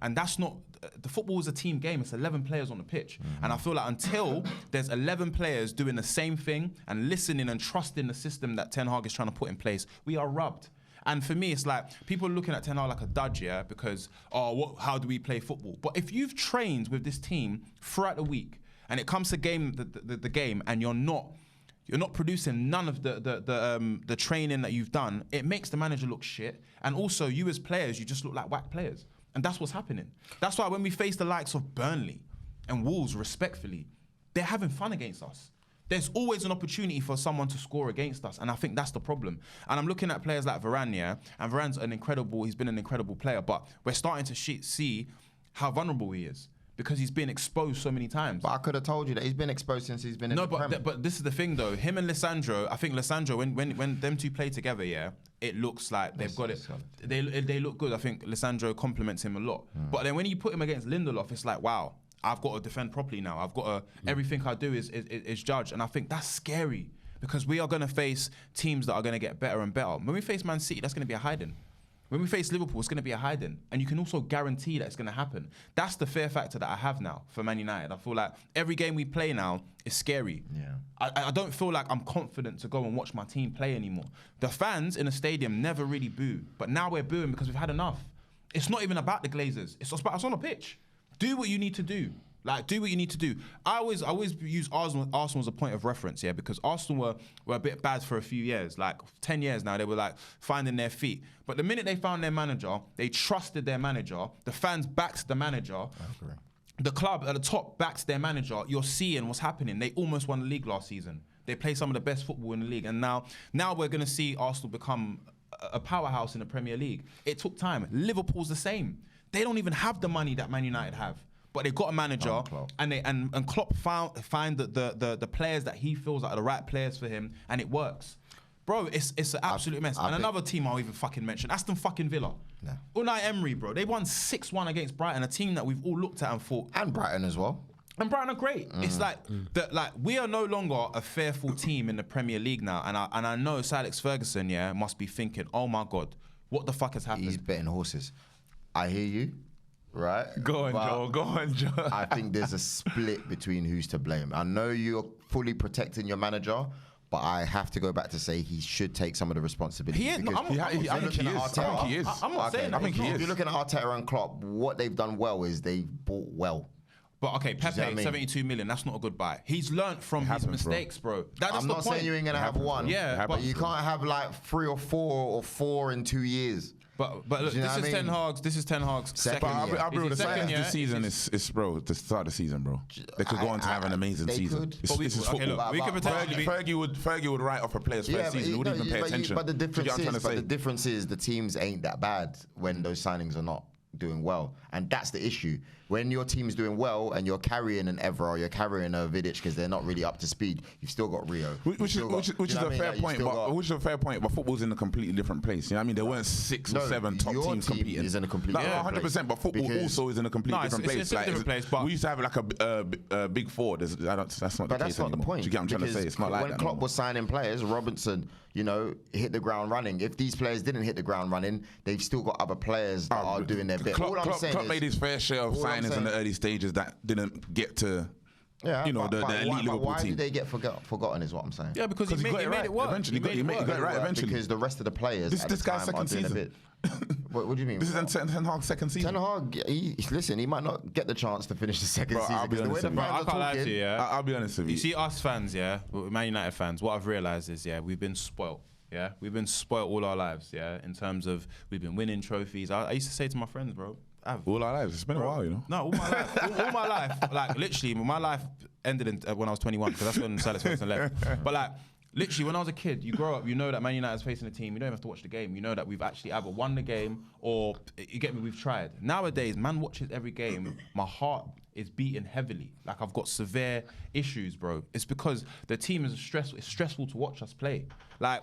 S1: and that's not. The football is a team game. It's 11 players on the pitch, and I feel like until there's 11 players doing the same thing and listening and trusting the system that Ten Hag is trying to put in place, we are rubbed. And for me, it's like people are looking at Ten Hag like a dud, yeah, because how do we play football? But if you've trained with this team throughout the week, and it comes to the game, and you're not producing none of the training that you've done, it makes the manager look shit. And also, you as players, you just look like whack players. And that's what's happening. That's why when we face the likes of Burnley and Wolves, respectfully, they're having fun against us. There's always an opportunity for someone to score against us, and I think that's the problem. And I'm looking at players like Varane, yeah, and Varane's he's been an incredible player, but we're starting to see how vulnerable he is, because he's been exposed so many times.
S2: But I could have told you that he's been exposed since he's been in the Premier.
S1: But this is the thing, though. Him and Lisandro, I think Lisandro, when them two play together, yeah, it looks like they've got it. They look good. I think Lisandro compliments him a lot. But then when you put him against Lindelof, it's like, wow, I've got to defend properly now. I've got to, everything I do is judged. And I think that's scary, because we are going to face teams that are going to get better and better. When we face Man City, that's going to be a hiding. When we face Liverpool, it's going to be a hiding. And you can also guarantee that it's going to happen. That's the fear factor that I have now for Man United. I feel like every game we play now is scary.
S2: Yeah.
S1: I don't feel like I'm confident to go and watch my team play anymore. The fans in the stadium never really boo. But now we're booing because we've had enough. It's not even about the Glazers. It's about us on the pitch. Do what you need to do. Like, do what you need to do. I always use Arsenal as a point of reference, yeah, because Arsenal were a bit bad for a few years, like 10 years now. They were like finding their feet. But the minute they found their manager, they trusted their manager. The fans backed the manager. The club at the top backed their manager. You're seeing what's happening. They almost won the league last season. They play some of the best football in the league. And now we're going to see Arsenal become a powerhouse in the Premier League. It took time. Liverpool's the same. They don't even have the money that Man United have. But they got a manager, and Klopp find the players that he feels are the right players for him, and it works. Bro, it's an absolute mess. And another team I'll even fucking mention, Aston fucking Villa. Yeah. Unai Emery, bro. They won 6-1 against Brighton, a team that we've all looked at and thought.
S2: And Brighton as well.
S1: And Brighton are great. It's like we are no longer a fearful team in the Premier League now. And I know Sir Alex Ferguson, yeah, must be thinking, oh my God, what the fuck has happened?
S2: He's betting horses. I hear you. Right?
S4: Go on, Joe.
S2: I think there's a split between who's to blame. I know you're fully protecting your manager, but I have to go back to say he should take some of the responsibility.
S4: I think he is.
S1: I'm not saying that.
S4: I think he is.
S2: If you're looking at Arteta and Klopp, what they've done well is they've bought well.
S1: But okay, Pepe, 72 million, that's not a good buy. He's learnt from his mistakes, bro.
S2: I'm not saying you ain't going to have one.
S1: Yeah,
S2: but you can't have like 3 or 4 or 4 in 2 years.
S1: But look, this is Ten Hag's second year.
S4: I'll be real, the start of the season is bro. The start of the season, bro. They could go on to have an amazing season. This is football.
S1: We could potentially
S4: Fergie would write off a player's first season. He wouldn't even pay attention.
S2: But the difference is the teams ain't that bad when those signings are not doing well, and that's the issue. When your team's doing well and you're carrying an Evra or you're carrying a Vidic because they're not really up to speed, you've still got Rio.
S4: Which is a fair point. But football's in a completely different place. You know what I mean? There weren't 6 or 7 top teams competing.
S2: Is in a completely different
S4: 100%. But football also is in a completely different place.
S1: It's a different place. But
S4: we used to have like a big 4. That's not the case anymore.
S2: But that's not the point.
S4: Do you get what I'm trying to say? It's not like that.
S2: When Klopp was signing players, Robinson, hit the ground running. If these players didn't hit the ground running, they've still got other players that are doing their bit.
S4: Klopp made his fair share of signings in the early stages that didn't get to the elite Liverpool
S2: why
S4: team.
S2: Did they get forgotten is what I'm saying.
S1: Yeah, because he made it work.
S4: Eventually, he got it right eventually.
S2: Because the rest of the players
S4: this guy's second season.
S2: What do you mean?
S4: This is Ten Hag's second season.
S2: Ten Hag, he might not get the chance to finish the second season.
S4: I'll be honest with you.
S1: I can't lie to you, yeah.
S4: I'll be honest with you.
S1: You see us fans, yeah, Man United fans, what I've realised is, yeah, we've been spoilt. Yeah, we've been spoiled all our lives. Yeah, in terms of we've been winning trophies. I used to say to my friends, bro,
S4: All our lives. It's been a while, you know.
S1: no, all my life, all my life, like literally, my life ended when I was 21 because that's when Alex Ferguson left. But like. Literally, when I was a kid, you grow up, you know that Man United's facing a team. You don't even have to watch the game. You know that we've actually either won the game or, you get me, we've tried. Nowadays, man watches every game. My heart is beating heavily. Like, I've got severe issues, bro. It's because the team is stressful. It's stressful to watch us play. Like,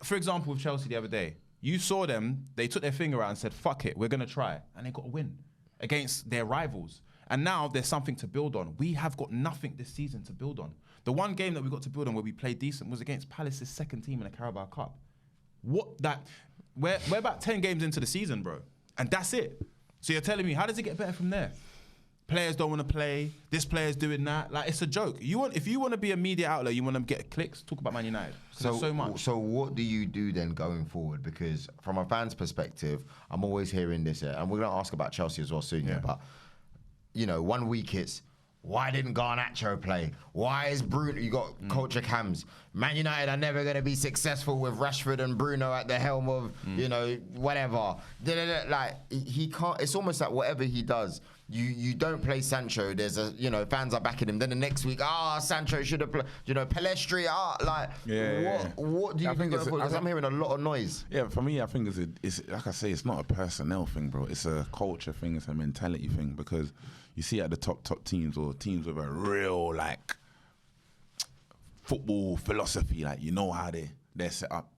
S1: for example, with Chelsea the other day, you saw them, they took their finger out and said, fuck it, we're going to try. And they got a win against their rivals. And now there's something to build on. We have got nothing this season to build on. The one game that we got to build on where we played decent was against Palace's second team in the Carabao Cup. We're about 10 games into the season, bro. And that's it. So you're telling me, how does it get better from there? Players don't want to play. This player's doing that. Like, it's a joke. If you want to be a media outlet, you want to get clicks, talk about Man United. So much.
S2: So what do you do then going forward? Because from a fan's perspective, I'm always hearing this, and we're going to ask about Chelsea as well soon, but, you know, 1 week it's, why didn't Garnacho play? Why is Bruno? You got culture cams. Man United are never going to be successful with Rashford and Bruno at the helm of, you know, whatever. Like, he can't. It's almost like whatever he does, you don't play Sancho. There's fans are backing him. Then the next week, Sancho should have played. You know, Pelestri. What do you think? Because I'm hearing a lot of noise.
S4: Yeah, for me, I think it's like I say, it's not a personnel thing, bro. It's a culture thing. It's a mentality thing because. You see at the top teams or teams with a real like football philosophy, like you know how they're set up.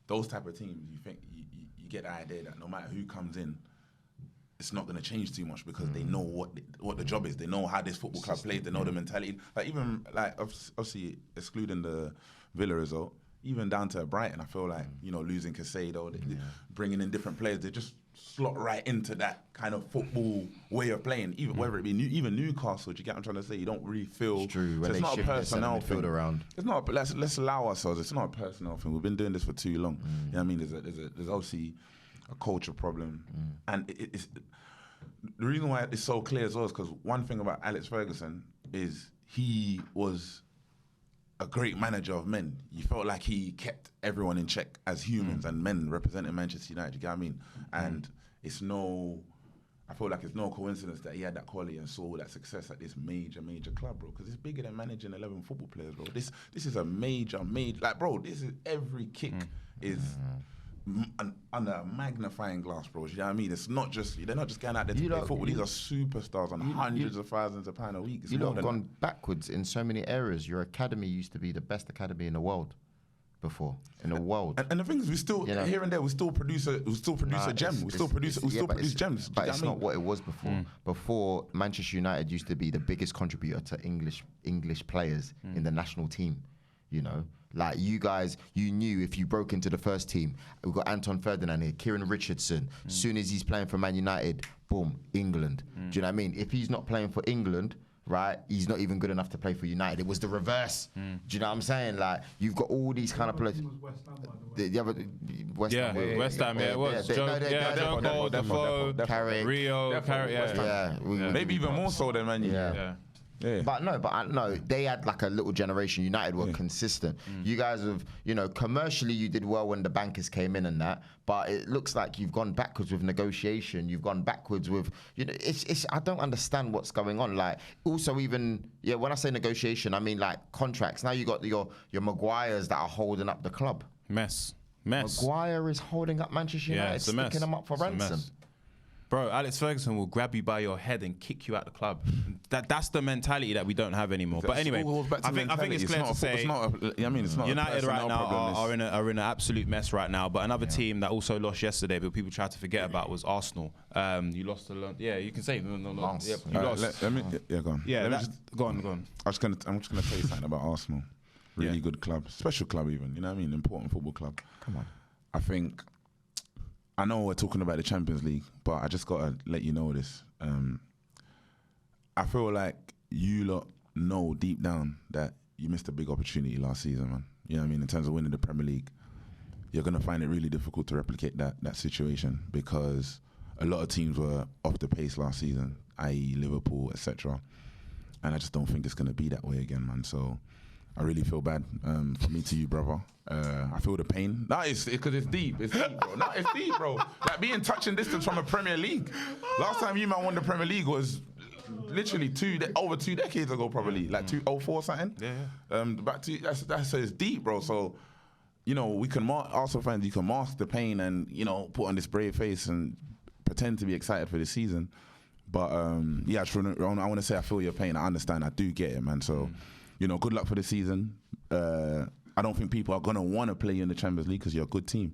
S4: Those type of teams, you think you get the idea that no matter who comes in, it's not going to change too much because they know what the job is. They know how this football club plays. They know the mentality. Like even like obviously excluding the Villa result, even down to Brighton, I feel like losing Casado, bringing in different players, they just slot right into that kind of football way of playing. Even whether it be even Newcastle, do you get what I'm trying to say? You don't really feel.
S2: It's true.
S4: So it's not a personnel thing.
S2: Around.
S4: It's not. But let's allow ourselves. It's not a personnel thing. We've been doing this for too long. You know what I mean? There's obviously a culture problem, and it's the reason why it's so clear as well is because one thing about Alex Ferguson is he was a great manager of men. You felt like he kept everyone in check as humans and men representing Manchester United. You get what I mean? And I feel like it's no coincidence that he had that quality and saw that success at this major club, bro. Because it's bigger than managing 11 football players, bro. This is a major, like, bro. This is every kick is under a magnifying glass, bro. You know what I mean? It's not just they're not just going out there to play football. These are superstars on hundreds of thousands of pounds a week.
S2: You lot have gone backwards in so many areas. Your academy used to be the best academy in the world before in the world.
S4: And the thing is, we still here and there we still produce a gem. We still produce gems.
S2: But it's not what it was before. Before, Manchester United used to be the biggest contributor to English players in the national team. You know, like you guys, you knew if you broke into the first team, we've got Anton Ferdinand here, Kieran Richardson. Soon as he's playing for Man United, boom, England. Do you know what I mean? If he's not playing for England, right, he's not even good enough to play for United. It was the reverse. Do you know what I'm saying? Like, you've got all these kind of players. The other West Ham.
S1: West Ham, it was. Joe Cole, Defoe,
S2: Carrick,
S1: Rio, Carrick,
S4: maybe even more so than Man United.
S2: Yeah. But no, they had like a little generation. United were consistent. You guys have, commercially you did well when the bankers came in and that, but it looks like you've gone backwards with negotiation. You've gone backwards with, it's I don't understand what's going on. Like, also even, when I say negotiation, I mean like contracts. Now you got your Maguires that are holding up the club.
S1: Mess.
S2: Maguire is holding up Manchester United, sticking them up for ransom.
S1: Bro, Alex Ferguson will grab you by your head and kick you out the club. That's the mentality that we don't have anymore. But anyway, I think it's clear to say United right now are in an absolute mess right now. But another team that also lost yesterday, but people try to forget about, was Arsenal. You lost to you can say no. You lost.
S4: Go on.
S1: Go on.
S4: I'm just gonna tell you something about Arsenal. Really good club, special club even. You know what I mean? Important football club.
S2: Come on.
S4: I know we're talking about the Champions League, but I just got to let you know this. I feel like you lot know deep down that you missed a big opportunity last season, man. You know what I mean? In terms of winning the Premier League, you're going to find it really difficult to replicate that situation because a lot of teams were off the pace last season, i.e. Liverpool, etc. And I just don't think it's going to be that way again, man. So I really feel bad. From me to you, brother. I feel the pain. No, it's because it's deep. It's deep, bro. No, it's deep, bro. Like being touching distance from the Premier League. Last time you man won the Premier League was literally over 2 decades ago, probably like 2004 something. That's so it's deep, bro. So we can Arsenal fans, you can mask the pain and put on this brave face and pretend to be excited for the season. But I want to say I feel your pain. I understand. I do get it, man. So good luck for the season. I don't think people are gonna want to play you in the Champions League because you're a good team.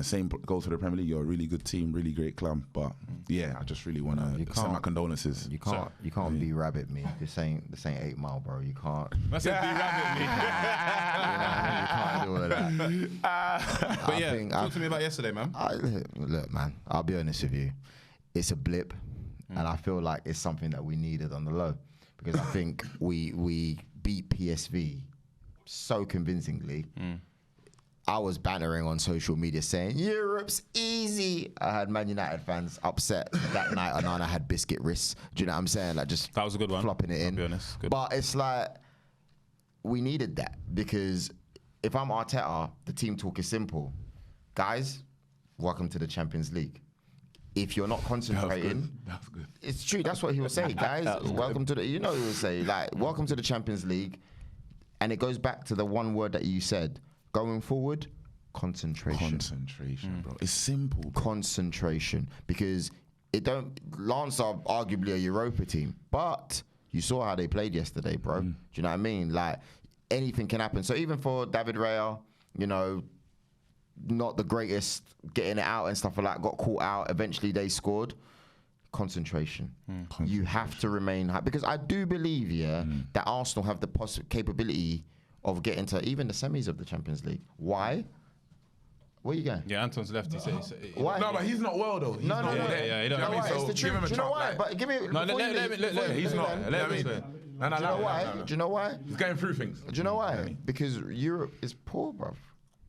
S4: Same goes for the Premier League. You're a really good team, really great club. But I just really want to send my condolences.
S2: You can't be rabbit me. This ain't 8 Mile, bro. You can't.
S1: That's it. Be rabbit me.
S2: You can't do all of that.
S1: But talk to me about yesterday, man.
S2: Look, man. I'll be honest with you. It's a blip, and I feel like it's something that we needed on the low because I think we beat PSV so convincingly. I was bantering on social media saying Europe's easy. I had Man United fans upset that night. Onana had biscuit wrists. Do you know what I'm saying? Like just
S1: that was a good one.
S2: Flopping it in.
S1: I'll be honest. Good.
S2: But it's like we needed that because if I'm Arteta, the team talk is simple. Guys, welcome to the Champions League. If you're not concentrating,
S4: That's good.
S2: it's true. That's what he would say, guys. Welcome to the. He would say like, welcome to the Champions League, and it goes back to the one word that you said. Going forward, concentration.
S4: Concentration, bro. It's simple. Bro.
S2: Concentration, because Lens are arguably a Europa team, but you saw how they played yesterday, bro. Do you know what I mean? Like anything can happen. So even for David Raya, not the greatest getting it out and stuff like that, got caught out. Eventually they scored. Concentration. You have to remain high because I do believe, that Arsenal have the capability of getting to even the semis of the Champions League. Why? Where are you going?
S1: Yeah, Anton's left. He said,
S2: why?
S4: No, but he's not well though. He's not well.
S1: Yeah, he don't.
S2: No, it's the truth. Do you know why? But give me.
S1: No, let
S4: He's not. Let me.
S2: Do you know why? Do you know why?
S4: He's going through things.
S2: Do you know why? Because Europe is poor, bruv.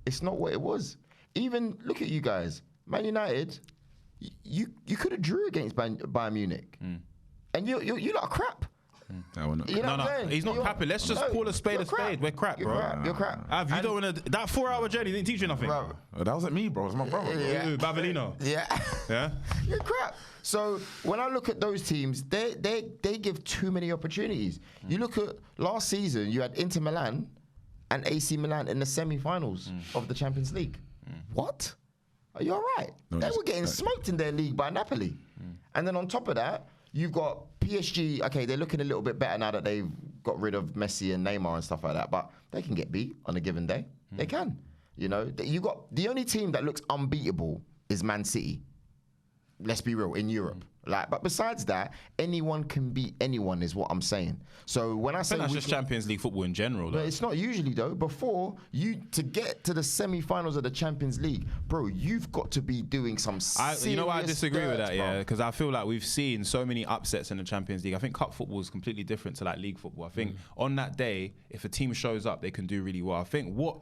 S2: It's not what it was. Even look at you guys, Man United. You could have drew against Bayern Munich, and you lot are crap.
S4: No,
S2: You know what I'm saying?
S1: He's not crappy. Let's just call a spade a spade. We're crap, bro.
S2: You're crap.
S1: You don't want to. That 4-hour journey didn't teach you nothing.
S2: Bro.
S4: That wasn't me, bro. It was my brother.
S1: Ooh, Bavellino.
S2: Yeah.
S1: Yeah.
S2: You're crap. So when I look at those teams, they give too many opportunities. You look at last season, you had Inter Milan and AC Milan in the semi-finals of the Champions League. What? Are you all right?
S4: No,
S2: they were getting smoked in their league by Napoli. And then on top of that, you've got PSG. Okay, they're looking a little bit better now that they've got rid of Messi and Neymar and stuff like that. But they can get beat on a given day. They can. You got the only team that looks unbeatable is Man City. Let's be real, in Europe. But besides that, anyone can beat anyone is what I'm saying. So when I say
S1: that's just Champions League football in general, though.
S2: But it's not usually though. Before to get to the semi-finals of the Champions League, bro, you've got to be doing some serious
S1: You know why I disagree with that,
S2: bro.
S1: because I feel like we've seen so many upsets in the Champions League. I think cup football is completely different to like league football. I think on that day, if a team shows up, they can do really well. I think what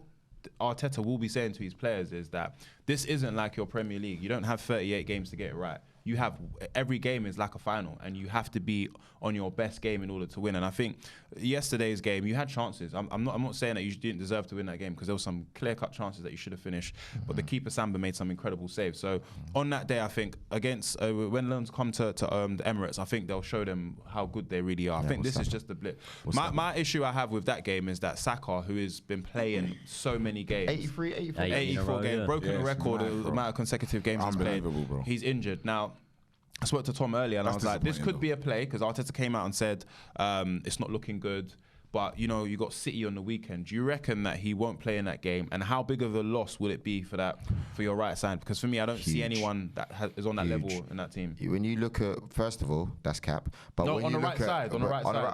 S1: Arteta will be saying to his players is that this isn't like your Premier League. You don't have 38 games to get it right. You have every game is like a final, and you have to be on your best game in order to win. And I think yesterday's game, you had chances. I'm not saying that you didn't deserve to win that game because there were some clear-cut chances that you should have finished. But the keeper Samba made some incredible saves. So on that day, I think against when Lions come to the Emirates, I think they'll show them how good they really are. I think this is just the blip. My issue I have with that game is that Saka, who has been playing so many games, 84 games, broken the record of the amount of consecutive games he's played.
S4: Bro.
S1: He's injured now. I spoke to Tom earlier and I was like, this could be a play because Arteta came out and said it's not looking good. But, you got City on the weekend. Do you reckon that he won't play in that game? And how big of a loss will it be for your right side? Because for me, I don't see anyone that is on that level in that team.
S2: When you look at, first of all, that's cap. But
S1: No,
S2: when
S1: on
S2: you
S1: the right side.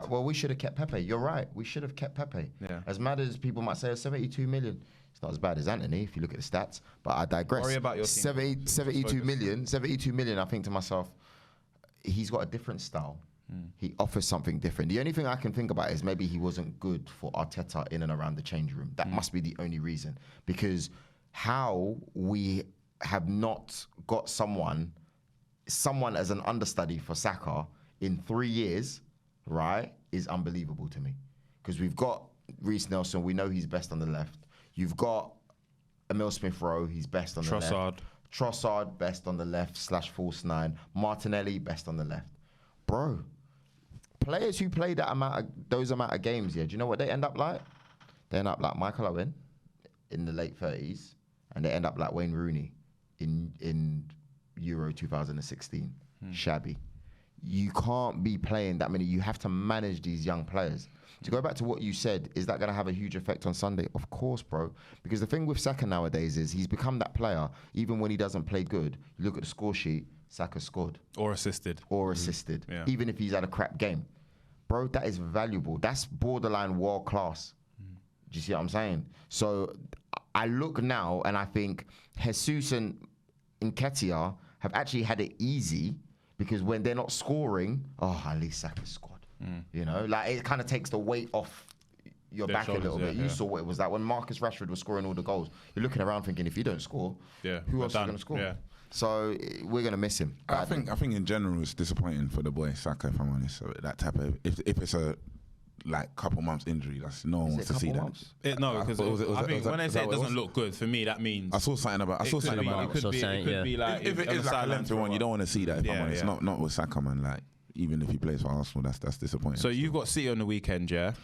S2: Well, we should have kept Pepe. You're right. We should have kept Pepe.
S1: Yeah.
S2: As mad as people might say, 72 million. It's not as bad as Anthony if you look at the stats. But I digress.
S1: Worry about your team.
S2: 72 million, I think to myself, he's got a different style. He offers something different. The only thing I can think about is maybe he wasn't good for Arteta in and around the change room. That must be the only reason. Because how we have not got someone as an understudy for Saka in 3 years, right, is unbelievable to me. Because we've got Reece Nelson. We know he's best on the left. You've got Emil Smith-Rowe. He's best on the left. Trossard, best on the left / false 9. Martinelli, best on the left. Bro, players who play those amount of games, yeah, do you know what they end up like? They end up like Michael Owen in the late 30s, and they end up like Wayne Rooney in Euro 2016. Shabby. You can't be playing that many. You have to manage these young players. To go back to what you said, is that going to have a huge effect on Sunday? Of course, bro. Because the thing with Saka nowadays is he's become that player, even when he doesn't play good. You look at the score sheet, Saka scored.
S1: Or assisted.
S2: Yeah. Even if he's had a crap game. Bro, that is valuable. That's borderline world class. Do you see what I'm saying? So I look now and I think Jesus and Nketiah have actually had it easy because when they're not scoring, at least Saka scored. You know, like it kind of takes the weight off your back a little bit. You saw what it was like when Marcus Rashford was scoring all the goals. You're looking around thinking, if you don't score, who else is going to score? Yeah. So we're going to miss him.
S4: I think in general it's disappointing for the boy Saka, if I'm honest. So that type of if it's a couple months injury, no one wants to see that.
S1: No, because I think when they say it doesn't look good, for me that means
S4: I saw something about
S1: it. It could be like
S4: if it's like a lengthy one, you don't want to see that. If I'm honest, not with Saka, man. Like even if he plays for Arsenal, that's disappointing.
S1: So you've got City on the weekend, yeah.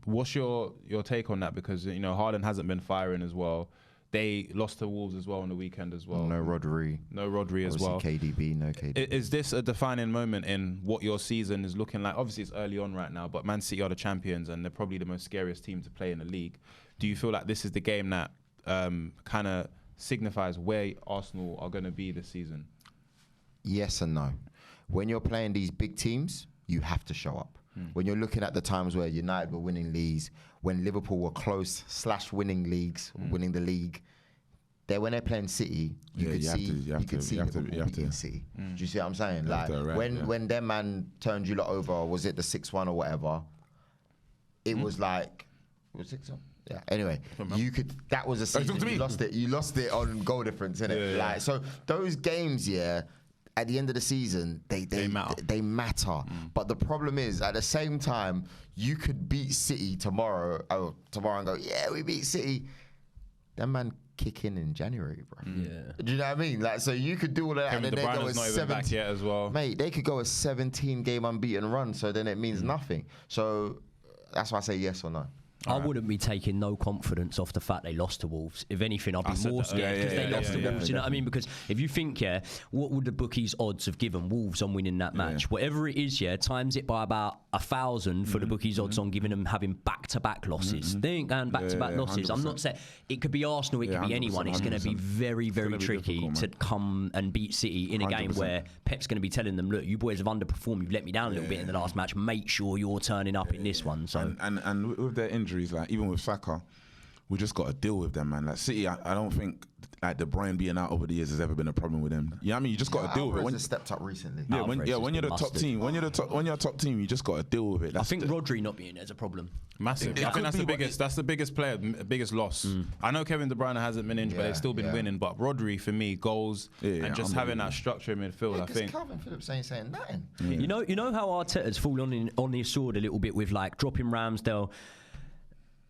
S1: What's your take on that? Because Haaland hasn't been firing as well. They lost to Wolves as well on the weekend as well.
S2: No Rodri
S1: as well.
S2: KDB, no KDB.
S1: Is this a defining moment in what your season is looking like? Obviously, it's early on right now, but Man City are the champions and they're probably the most scariest team to play in the league. Do you feel like this is the game that kind of signifies where Arsenal are going to be this season?
S2: Yes and no. When you're playing these big teams, you have to show up. When you're looking at the times where United were winning leagues, when Liverpool were close / winning leagues, winning the league, when they're playing City, you could see Liverpool beating City. Do you see what I'm saying? Like when their man turned you lot over, was it the 6-1 or whatever? It was like, was it 6-1? Yeah. Anyway, that was a season you lost it. You lost it on goal difference, innit? Like so, those games, at the end of the season, they matter. But the problem is, at the same time, you could beat City tomorrow and go, yeah, we beat City. That man kick in January, bro.
S3: Yeah.
S2: Do you know what I mean? Like, so you could do all that, and then they go a 17
S1: yet as well.
S2: Mate, they could go a 17-game unbeaten run. So then it means nothing. So that's why I say yes or no.
S3: I wouldn't be taking no confidence off the fact they lost to Wolves. If anything, I'd be more scared because they lost to Wolves. You know what I mean? Because if you think, what would the bookies' odds have given Wolves on winning that match? Whatever it is, times it by about 1,000 for the bookies' odds on giving them having back-to-back losses. They ain't going back-to-back losses. 100%. I'm not saying it could be Arsenal, it could be anyone. It's going to be very, very tricky to come and beat City in a game where Pep's going to be telling them, look, you boys have underperformed. You've let me down a little bit in the last match. Make sure you're turning up in this one. So
S4: and with their injuries, like even with Saka, we just got to deal with them, man. Like City, I don't think like De Bruyne being out over the years has ever been a problem with them. You know what I mean? You just got to deal with it.
S2: When stepped up recently.
S4: When you're the top team, when you're a top team, you just got to deal with it.
S3: I think Rodri not being there is a problem.
S1: Massive. I think that's the biggest player, biggest loss. I know Kevin De Bruyne hasn't been injured, but they've still been winning. But Rodri, for me, goals and just having that structure in midfield, I think.
S2: Calvin Phillips ain't saying nothing.
S3: You know how Arteta's fallen on his sword a little bit with like dropping Ramsdale.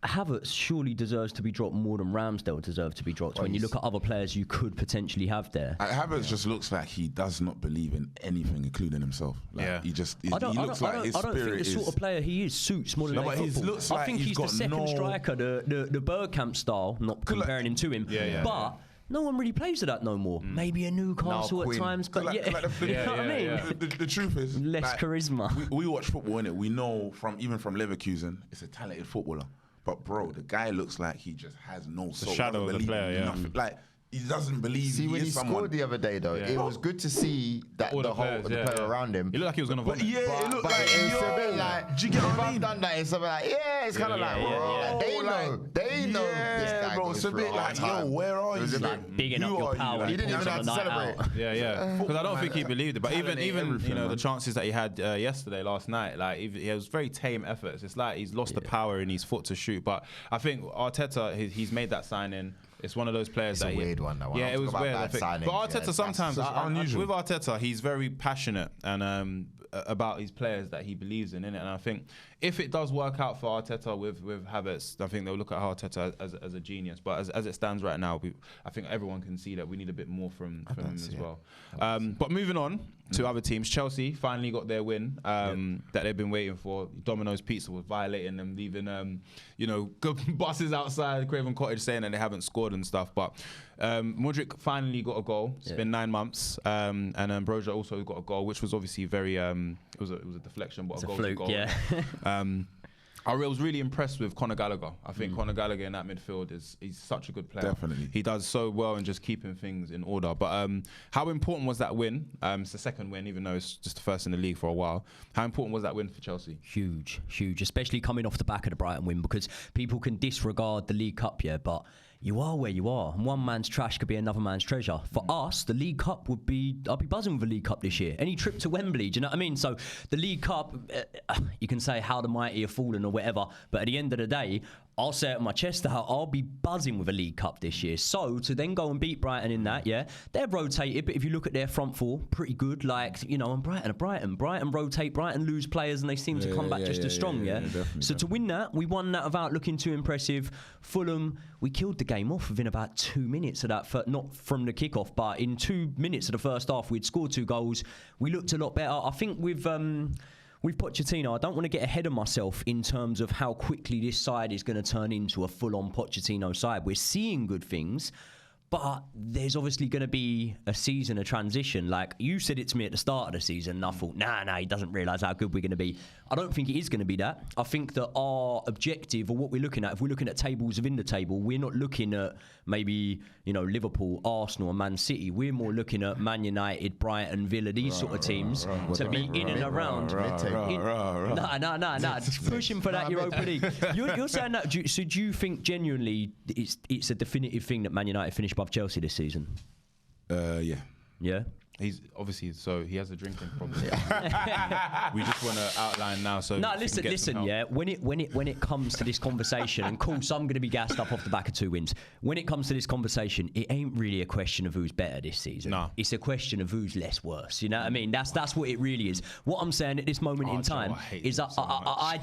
S3: Havertz surely deserves to be dropped more than Ramsdale deserves to be dropped. When you look at other players you could potentially have there,
S4: Havertz just looks like he does not believe in anything, including himself. Like, he looks like his spirit is. I don't think the sort of player he is suits more than football. I think he's the second striker, the Bergkamp style. Not comparing him to him, but. No one really plays to that no more. Maybe a Newcastle at times, but you know what I mean? The truth is,
S3: less charisma.
S4: We watch football, innit? We know even from Leverkusen, it's a talented footballer. But bro, the guy looks like he just has no soul.
S1: The shadow of the player,
S4: nothing. Like he doesn't believe.
S2: See, when he scored the other day, though, it was good to see that the player around him.
S1: He looked like he was gonna vomit.
S2: It looked like it's a bit like. Do you get what I mean? Done that, it's a bit like it's kind of like they know.
S4: Yeah, bro, it's a bit like where are you?
S3: It's like bigging up your power.
S2: He didn't even have to celebrate.
S1: Because I don't think he believed it. But even the chances that he had last night, like he was very tame efforts. It's like he's lost the power in his foot to shoot. But I think Arteta, he's made that signing. It's one of those players
S2: It's
S1: that
S2: a weird one, that one.
S1: Yeah,
S2: I'm
S1: it was
S2: talking
S1: weird.
S2: about
S1: I think.
S2: bad
S1: But
S2: signings,
S1: Arteta
S2: yeah.
S1: sometimes,
S4: That's unusual.
S1: with Arteta, he's very passionate and about his players that he believes in, innit? And I think if it does work out for Arteta with Havertz, I think they'll look at Arteta as a genius. But as it stands right now, I think everyone can see that we need a bit more from him as well. But moving on to other teams, Chelsea finally got their win that they've been waiting for. Domino's Pizza was violating them, leaving good buses outside Craven Cottage saying that they haven't scored and stuff. But Modric finally got a goal. It's been 9 months, and Broja also got a goal, which was obviously very it was a deflection, but
S3: It's
S1: a
S3: a
S1: goal.
S3: fluke, yeah.
S1: I was really impressed with Conor Gallagher. I think Conor Gallagher in that midfield he's such a good player.
S4: Definitely.
S1: He does so well in just keeping things in order. But how important was that win? It's the second win, even though it's just the first in the league for a while. How important was that win for Chelsea?
S3: Huge, especially coming off the back of the Brighton win, because people can disregard the League Cup, but you are where you are, and one man's trash could be another man's treasure. For us, the League Cup I'd be buzzing with the League Cup this year. Any trip to Wembley, do you know what I mean? So the League Cup, you can say how the mighty have fallen or whatever, but at the end of the day, I'll say it on my chest out, I'll be buzzing with a League Cup this year. So to then go and beat Brighton in that, they're rotated, but if you look at their front four, pretty good. And Brighton rotate, Brighton lose players, and they seem to come back just as strong. So to win that, we won that without looking too impressive. Fulham, we killed the game off within about 2 minutes of that, not from the kickoff, but in 2 minutes of the first half, we'd scored 2 goals. We looked a lot better. I think with Pochettino, I don't want to get ahead of myself in terms of how quickly this side is going to turn into a full-on Pochettino side. We're seeing good things, but there's obviously going to be a season of transition. Like you said it to me at the start of the season, and I thought, nah, he doesn't realise how good we're going to be. I don't think it is going to be that. I think that our objective, or what we're looking at, if we're looking at tables within the table, we're not looking at maybe Liverpool, Arsenal, and Man City. We're more looking at Man United, Brighton, Villa, these sort of teams to be in and around. Nah. Pushing for that Europa League. You're saying that. So do you think genuinely it's a definitive thing that Man United finished above Chelsea this season?
S4: Yeah.
S3: Yeah.
S1: He's obviously, so he has a drinking problem. We just want to outline now. So
S3: no, listen. Yeah, when it comes to this conversation, and cool, so I'm going to be gassed up off the back of 2 wins. When it comes to this conversation, it ain't really a question of who's better this season.
S1: No,
S3: it's a question of who's less worse. You know what I mean? That's what it really is. What I'm saying at this moment in time is that I'm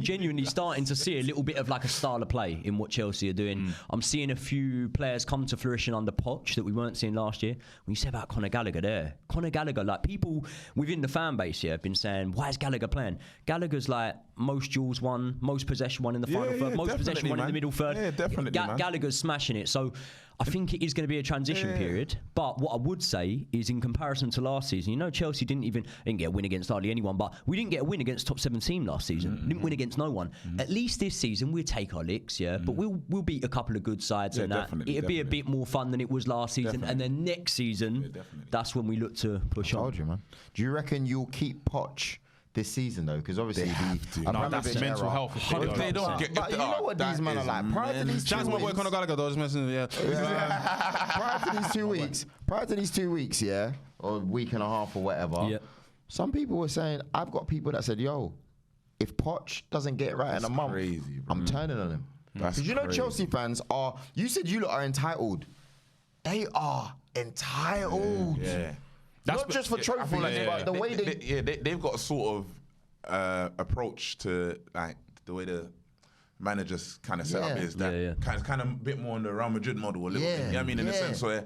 S3: genuinely starting to see a little bit of like a style of play in what Chelsea are doing. I'm seeing a few players come to fruition under Poch that we weren't seeing last year. When you say about Conor Gallagher there, like people within the fan base have been saying, why is Gallagher playing? Gallagher's like most duels won, most possession won in the final third, most possession won in the middle third.
S4: Yeah, definitely,
S3: Gallagher's smashing it. So I think it is going to be a transition period. But what I would say is, in comparison to last season, Chelsea didn't get a win against hardly anyone, but we didn't get a win against top 7 team last season. Didn't win against no one. At least this season we'll take our licks, but we'll beat a couple of good sides, and that it'll be a bit more fun than it was last season. And then next season, that's when we look to push on.
S2: I told you, man. Do you reckon you'll keep Poch this season though? Because obviously
S1: that's mental health.
S4: If they don't get,
S2: but you know what these men are like. Prior to these 2 weeks,
S1: my boy Conor Gallagher, though, just messing.
S2: Prior to these 2 weeks, or a week and a half or whatever. Some people were saying, I've got people that said, yo, if Poch doesn't get it right in a month, I'm turning on him. Because Chelsea fans are. You said you lot are entitled. They are entitled.
S4: Yeah.
S2: Not just for trophies, but the way
S4: they've got a sort of approach to like the way the managers kind of set up is that kind of a bit more on the Real Madrid model a little bit. You know what I mean? In the sense where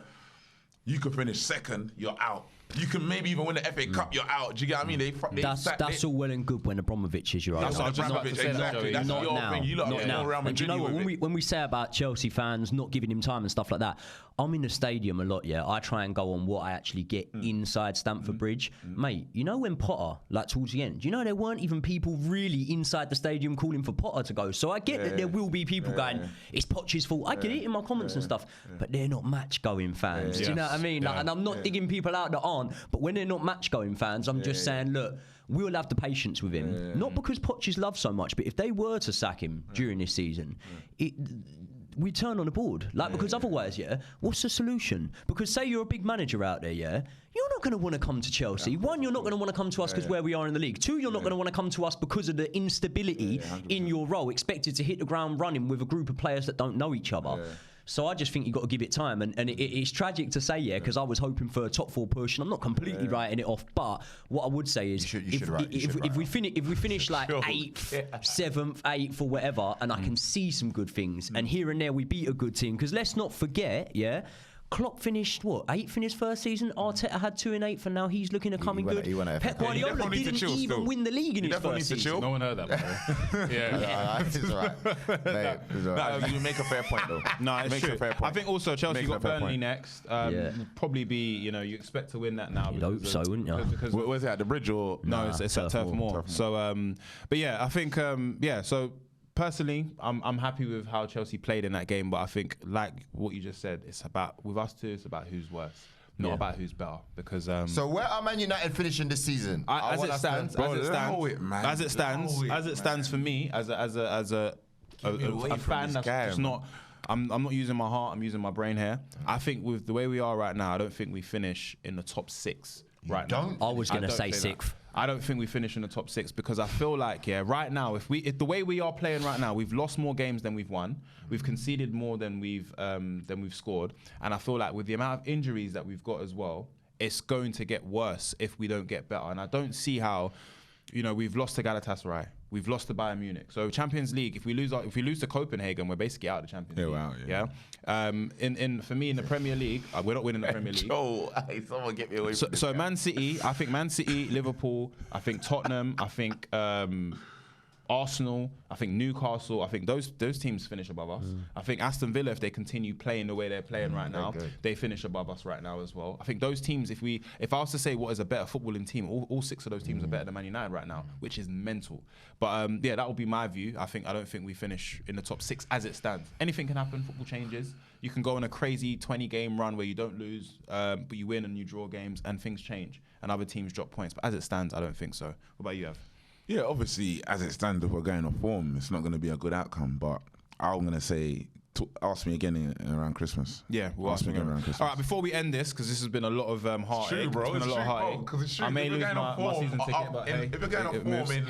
S4: you could finish second, you're out. You can maybe even win the FA Cup, you're out. Do you get what I mean?
S3: That's all well and good when Abramovich is your
S4: That's exactly. That's
S3: not
S4: your
S3: now.
S4: thing. You lot
S3: Not
S4: get
S3: now.
S4: more Real
S3: And do you know
S4: Madrid
S3: what? When we say about Chelsea fans not giving him time and stuff like that, I'm in the stadium a lot. I try and go on what I actually get inside Stamford Bridge, mate. When Potter, like towards the end, there weren't even people really inside the stadium calling for Potter to go. So I get that there will be people going, it's Poch's fault. I get it in my comments and stuff, but they're not match-going fans. Do you know what I mean? And I'm not digging people out that aren't, but when they're not match-going fans, I'm just saying, look, we'll have the patience with him. Not because Poch is loved so much, but if they were to sack him during this season, we turn on the board. Because otherwise, what's the solution? Because say you're a big manager out there, you're not going to want to come to Chelsea. One, you're not going to want to come to us because where we are in the league. Two, you're not going to want to come to us because of the instability in your role, expected to hit the ground running with a group of players that don't know each other. So I just think you've got to give it time. And it's tragic to say, because I was hoping for a top 4 push, and I'm not completely writing it off. But what I would say is, if we finish like 8th, 7th, 8th, or whatever, and I can see some good things, and here and there we beat a good team, because let's not forget, Klopp finished 8th in his first season. Arteta had 2 in 8th, and now he's looking to coming good. Pep Guardiola didn't even win the league in his first season.
S1: No one heard that, bro.
S2: It's all right.
S4: You make a fair point, though.
S1: No, it's true.
S4: A fair point.
S1: I think also Chelsea got Burnley
S4: point.
S1: next. Probably be, you expect to win that now.
S3: You'd hope so, wouldn't you?
S1: Because
S4: Was it at the Bridge or?
S1: no, it's at Turf Moor. So, but yeah, I think, so. Personally, I'm happy with how Chelsea played in that game, but I think, like what you just said, it's about, with us two, it's about who's worse, not about who's better. Because
S2: so where are Man United finishing this season?
S1: As it stands for me, as a fan that's just not. I'm not using my heart. I'm using my brain here. I think with the way we are right now, I don't think we finish in the top 6 right now.
S3: I was going to say 6th.
S1: I don't think we finish in the top 6 because I feel like, right now, if the way we are playing right now, we've lost more games than we've won. We've conceded more than we've scored. And I feel like with the amount of injuries that we've got as well, it's going to get worse if we don't get better. And I don't see how, we've lost to Galatasaray. We've lost to Bayern Munich. So Champions League, if we lose to Copenhagen, we're basically out of the Champions League.
S4: Wow,
S1: For me in the Premier League, we're not winning the Premier League.
S4: Someone get me away from this.
S1: So Man City, I think Man City, Liverpool, I think Tottenham, I think Arsenal, I think Newcastle, I think those teams finish above us. I think Aston Villa, if they continue playing the way they're playing right now, they finish above us right now as well. I think those teams, if I was to say what is a better footballing team, all 6 of those teams are better than Man United right now, which is mental. But that would be my view. I don't think we finish in the top 6 as it stands. Anything can happen. Football changes. You can go on a crazy 20-game run where you don't lose, but you win and you draw games, and things change, and other teams drop points. But as it stands, I don't think so. What about you, Ev?
S4: Yeah, obviously, as it stands, if we're going off form, it's not going to be a good outcome. But I'm going to say, ask me again around Christmas.
S1: Yeah, we'll ask me again around Christmas. All right, before we end this, because this has been a lot of heartache.
S4: It's true, bro.
S1: It's been a lot of heartache.
S4: Because it's true.
S1: I may lose my season ticket, but hey,
S4: if you're going off form in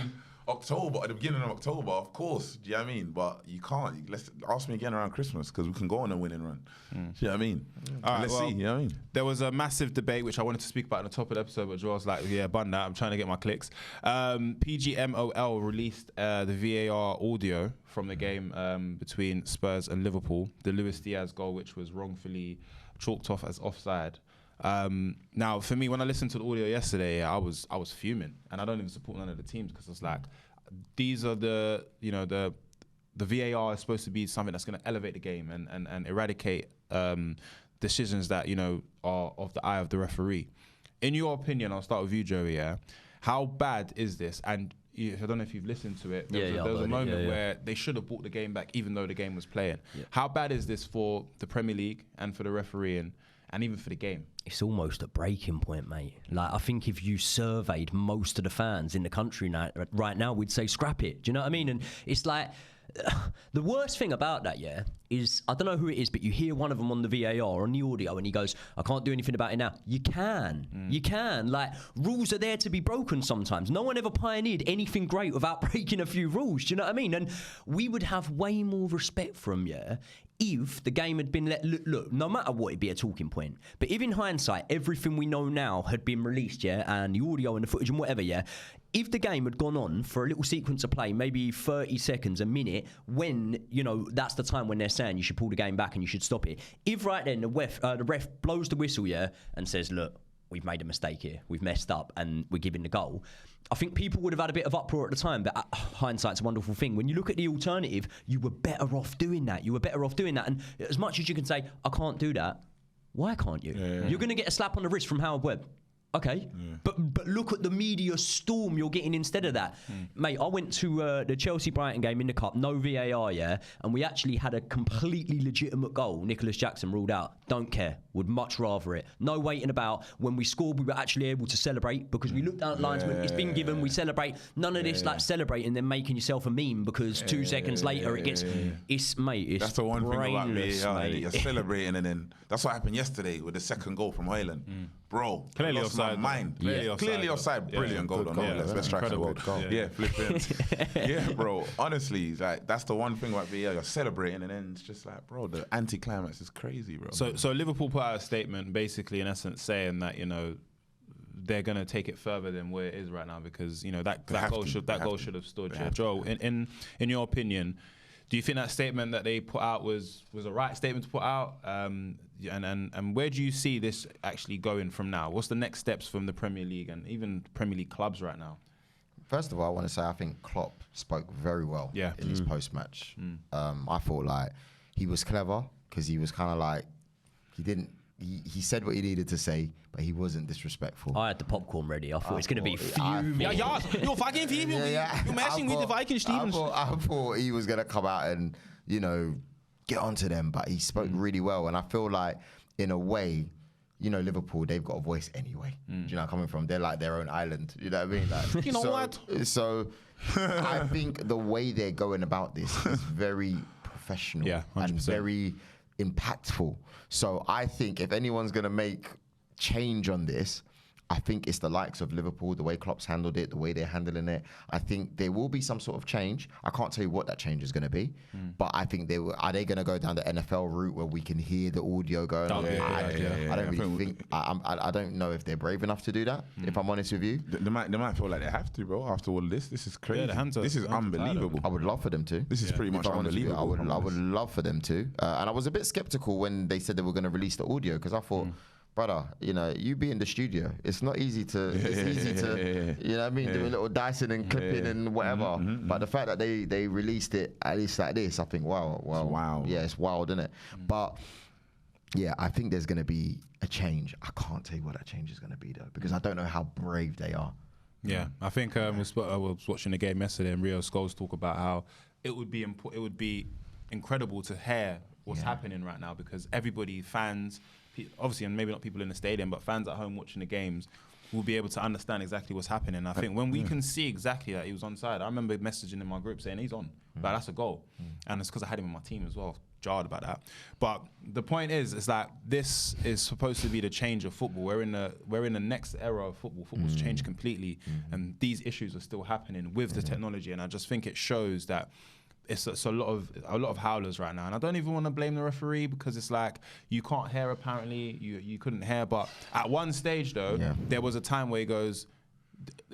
S4: October, at the beginning of October, of course, do you know what I mean? But you can't. Let's ask me again around Christmas, because we can go on a winning run. Do you know what I mean?
S1: All right,
S4: let's see. You know what I mean?
S1: There was a massive debate which I wanted to speak about at the top of the episode, but Joel's like, bun that. I'm trying to get my clicks. PGMOL released the VAR audio from the game between Spurs and Liverpool, the Luis Diaz goal, which was wrongfully chalked off as offside. Now, for me, when I listened to the audio yesterday, I was fuming, and I don't even support none of the teams because it's like, these are the VAR is supposed to be something that's going to elevate the game and eradicate decisions that are of the eye of the referee. In your opinion, I'll start with you, Joey. How bad is this? And I don't know if you've listened to it. There was a moment where they should have brought the game back, even though the game was playing. Yeah. How bad is this for the Premier League and for the refereeing? And even for the game?
S3: It's almost a breaking point, mate. Like, I think if you surveyed most of the fans in the country right now, we'd say scrap it. Do you know what I mean? And it's like, the worst thing about that, is, I don't know who it is, but you hear one of them on the VAR, on the audio, and he goes, I can't do anything about it now. You can. You can. Like, rules are there to be broken sometimes. No one ever pioneered anything great without breaking a few rules. Do you know what I mean? And we would have way more respect from if the game had been look, no matter what, it'd be a talking point. But if in hindsight, everything we know now had been released, and the audio and the footage and whatever, if the game had gone on for a little sequence of play, maybe 30 seconds, a minute, when, that's the time when they're saying you should pull the game back and you should stop it. If right then the ref blows the whistle, and says, look, we've made a mistake here, we've messed up, and we're giving the goal, I think people would have had a bit of uproar at the time, but hindsight's a wonderful thing. When you look at the alternative, you were better off doing that. And as much as you can say, I can't do that, why can't you? You're going to get a slap on the wrist from Howard Webb. Okay, but look at the media storm you're getting instead of that. Mate, I went to the Chelsea-Brighton game in the Cup, no VAR, and we actually had a completely legitimate goal. Nicholas Jackson ruled out. Don't care. Would much rather it. No waiting about. When we scored, we were actually able to celebrate because we looked down at linesman. It's been given. We celebrate. None of this like celebrating then making yourself a meme because 2 seconds later it gets. It's mate. It's
S4: that's the one thing about me.
S3: Mate.
S4: You're celebrating, and then that's what happened yesterday with the second goal from Hoyland. bro.
S1: Clearly
S4: I lost
S1: offside,
S4: my mind.
S1: though.
S4: Clearly offside.
S1: Yeah,
S4: Brilliant goal.
S2: good goal,
S4: Best striker in the world.
S1: Incredible goal.
S4: Yeah, flipping. Yeah, bro. Honestly, like that's the one thing about VAR. You're celebrating, and then it's just like, bro, the anti-climax is crazy, bro.
S1: So Liverpool put out a statement, basically in essence saying that they're gonna take it further than where it is right now because that goal should have stood. Yeah. Joe, in your opinion, do you think that statement that they put out was a right statement to put out? And where do you see this actually going from now? What's the next steps from the Premier League and even Premier League clubs right now?
S2: First of all, I want to say I think Klopp spoke very well in his post-match. I thought like he was clever because he was kind of like he said what he needed to say, but he wasn't disrespectful.
S3: I had the popcorn ready. I thought it's going to be fuming.
S1: You're fucking fuming. You're mashing with the Viking, Stevens.
S2: I thought he was going to come out and, get onto them, but he spoke really well. And I feel like, in a way, Liverpool, they've got a voice anyway. Do you know where I'm coming from? They're like their own island. You know what I mean? Like,
S1: what?
S2: So I think the way they're going about this is very professional and very impactful. So I think if anyone's going to make change on this, I think it's the likes of Liverpool, the way Klopp's handled it, the way they're handling it. I think there will be some sort of change. I can't tell you what that change is going to be, but I think are they going to go down the NFL route where we can hear the audio going on? I don't really think. I don't know if they're brave enough to do that. If I'm honest with you,
S4: they might feel like they have to, bro. After all this is crazy. This is unbelievable.
S2: I would love for them to.
S4: This is pretty much unbelievable.
S2: I would love for them to. And I was a bit skeptical when they said they were going to release the audio because I thought. Brother, you be in the studio. It's not easy to, you know what I mean, do a little dicing and clipping and whatever. But the fact that they released it at least like this, I think, wow. Yeah, it's wild, isn't it? But yeah, I think there's going to be a change. I can't tell you what that change is going to be though, because I don't know how brave they are.
S1: Yeah, I think I was watching the game yesterday and Rio Scholes talk about how it would be incredible to hear what's happening right now because everybody, fans, obviously, and maybe not people in the stadium, but fans at home watching the games will be able to understand exactly what's happening. I think when we can see exactly that he was onside, I remember messaging in my group saying he's on, but that's a goal. And it's because I had him in my team as well. Jarred about that. But the point is that this is supposed to be the change of football. We're in the next era of football. Football's changed completely, and these issues are still happening with the technology. And I just think it shows that it's a lot of howlers right now, and I don't even want to blame the referee because it's like you can't hear. Apparently, you couldn't hear, but at one stage though, there was a time where he goes,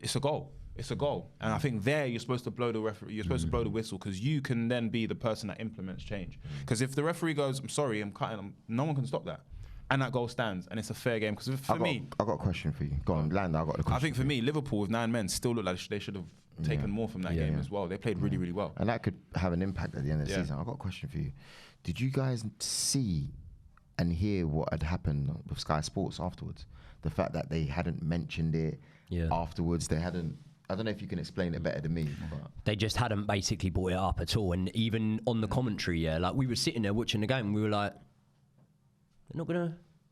S1: "It's a goal. It's a goal." And I think there you're supposed to blow the referee. You're supposed to blow the whistle because you can then be the person that implements change. Because if the referee goes, "I'm sorry, I'm cutting," no one can stop that. And that goal stands, and it's a fair game. Because for me,
S2: I got a question for you. Go on, land. I got the question.
S1: I think for me, Liverpool with 9 men still look like they should have taken more from that game as well. They played really, really well,
S2: and that could have an impact at the end of the season. I got a question for you. Did you guys see and hear what had happened with Sky Sports afterwards? The fact that they hadn't mentioned it afterwards. They hadn't. I don't know if you can explain it better than me. But.
S3: They just hadn't basically brought it up at all, and even on the commentary, like we were sitting there watching the game, and we were like, "They're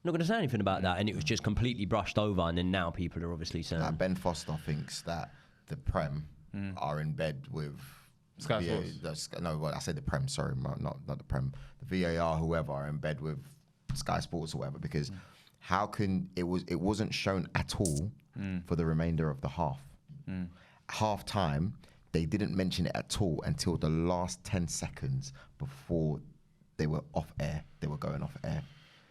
S3: not gonna say anything about that," and it was just completely brushed over. And then now people are obviously saying
S2: Ben Foster thinks that the Prem are in bed with
S1: Sky Sports.
S2: No, I said the Prem. Sorry, not the Prem. The VAR, whoever, are in bed with Sky Sports or whatever. Because how can it wasn't shown at all for the remainder of the half. Half time, they didn't mention it at all until the last 10 seconds before they were off air. They were going off air.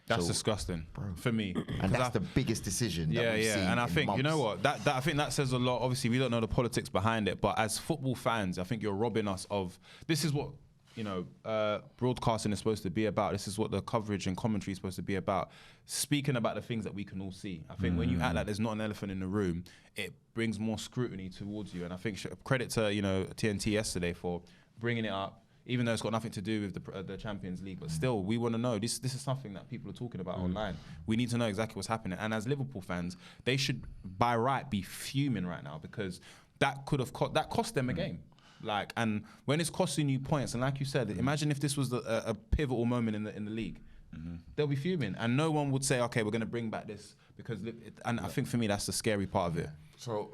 S1: That's disgusting, for me.
S2: And that's the biggest decision that we've seen
S1: and I think,
S2: months.
S1: you know what, that I think that says a lot. Obviously, we don't know the politics behind it, but as football fans, I think you're robbing us of, this is what, broadcasting is supposed to be about. This is what the coverage and commentary is supposed to be about. Speaking about the things that we can all see. I think when you act like there's not an elephant in the room, it brings more scrutiny towards you. And I think credit to, TNT yesterday for bringing it up, even though it's got nothing to do with the Champions League, but still, we want to know. This is something that people are talking about online. We need to know exactly what's happening. And as Liverpool fans, they should, by right, be fuming right now because that could have cost them a game. And when it's costing you points, and like you said, imagine if this was a pivotal moment in the league. They'll be fuming, and no one would say, "Okay, we're going to bring back this," because. I think for me, that's the scary part of it.
S4: So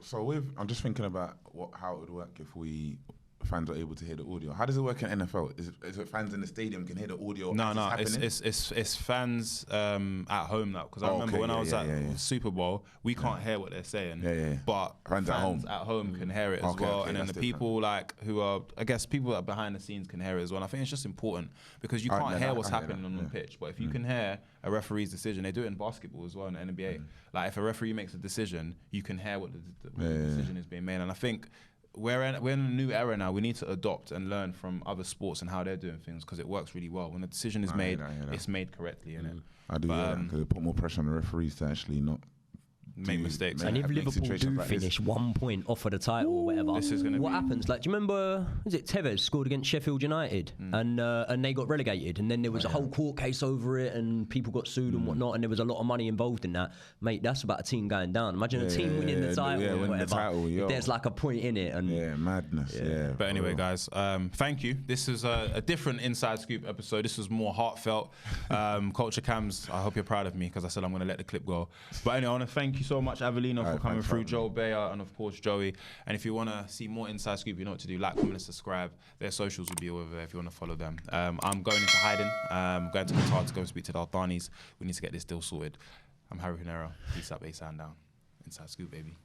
S4: I'm just thinking about how it would work if we fans are able to hear the audio. How does it work in NFL? Is it fans in the stadium can hear the audio?
S1: No,
S4: as it's happening?
S1: it's fans at home now. Because I remember when I was at Super Bowl, we can't hear what they're saying. But
S4: Fans at home.
S1: Can hear it as well. And then the people like who are, I guess, people that are behind the scenes can hear it as well. And I think it's just important because you can't hear what's happening on the pitch. But if you can hear a referee's decision, they do it in basketball as well in the NBA. Like if a referee makes a decision, you can hear what the decision is being made. And I think we're in a new era now. We need to adopt and learn from other sports and how they're doing things because it works really well. When a decision is made, it's made correctly, innit?
S4: I do, because it put more pressure on the referees to actually not
S1: make mistakes.
S3: And if Liverpool do finish 1 point off of the title or whatever,
S1: this is gonna
S3: what happens? Like, do you remember, is it Tevez scored against Sheffield United and they got relegated and then there was a whole court case over it and people got sued and whatnot and there was a lot of money involved in that. Mate, that's about a team going down. Imagine a team winning the title or whatever. If there's like a point in it. And
S4: madness.
S1: But anyway, guys, thank you. This is a different Inside Scoop episode. This was more heartfelt. Culture Cams, I hope you're proud of me because I said I'm going to let the clip go. But anyway, I want to thank you so much, Avelino, for coming through, Joel Bayer, and of course Joey. And if you want to see more Inside Scoop, you know what to do. Like, comment, and subscribe. Their socials will be over there if you want to follow them. I'm going into hiding. Going to Qatar to go speak to the Altanis. We need to get this deal sorted. I'm Harry Pinero. Peace up, A-Sound down. Inside Scoop, baby.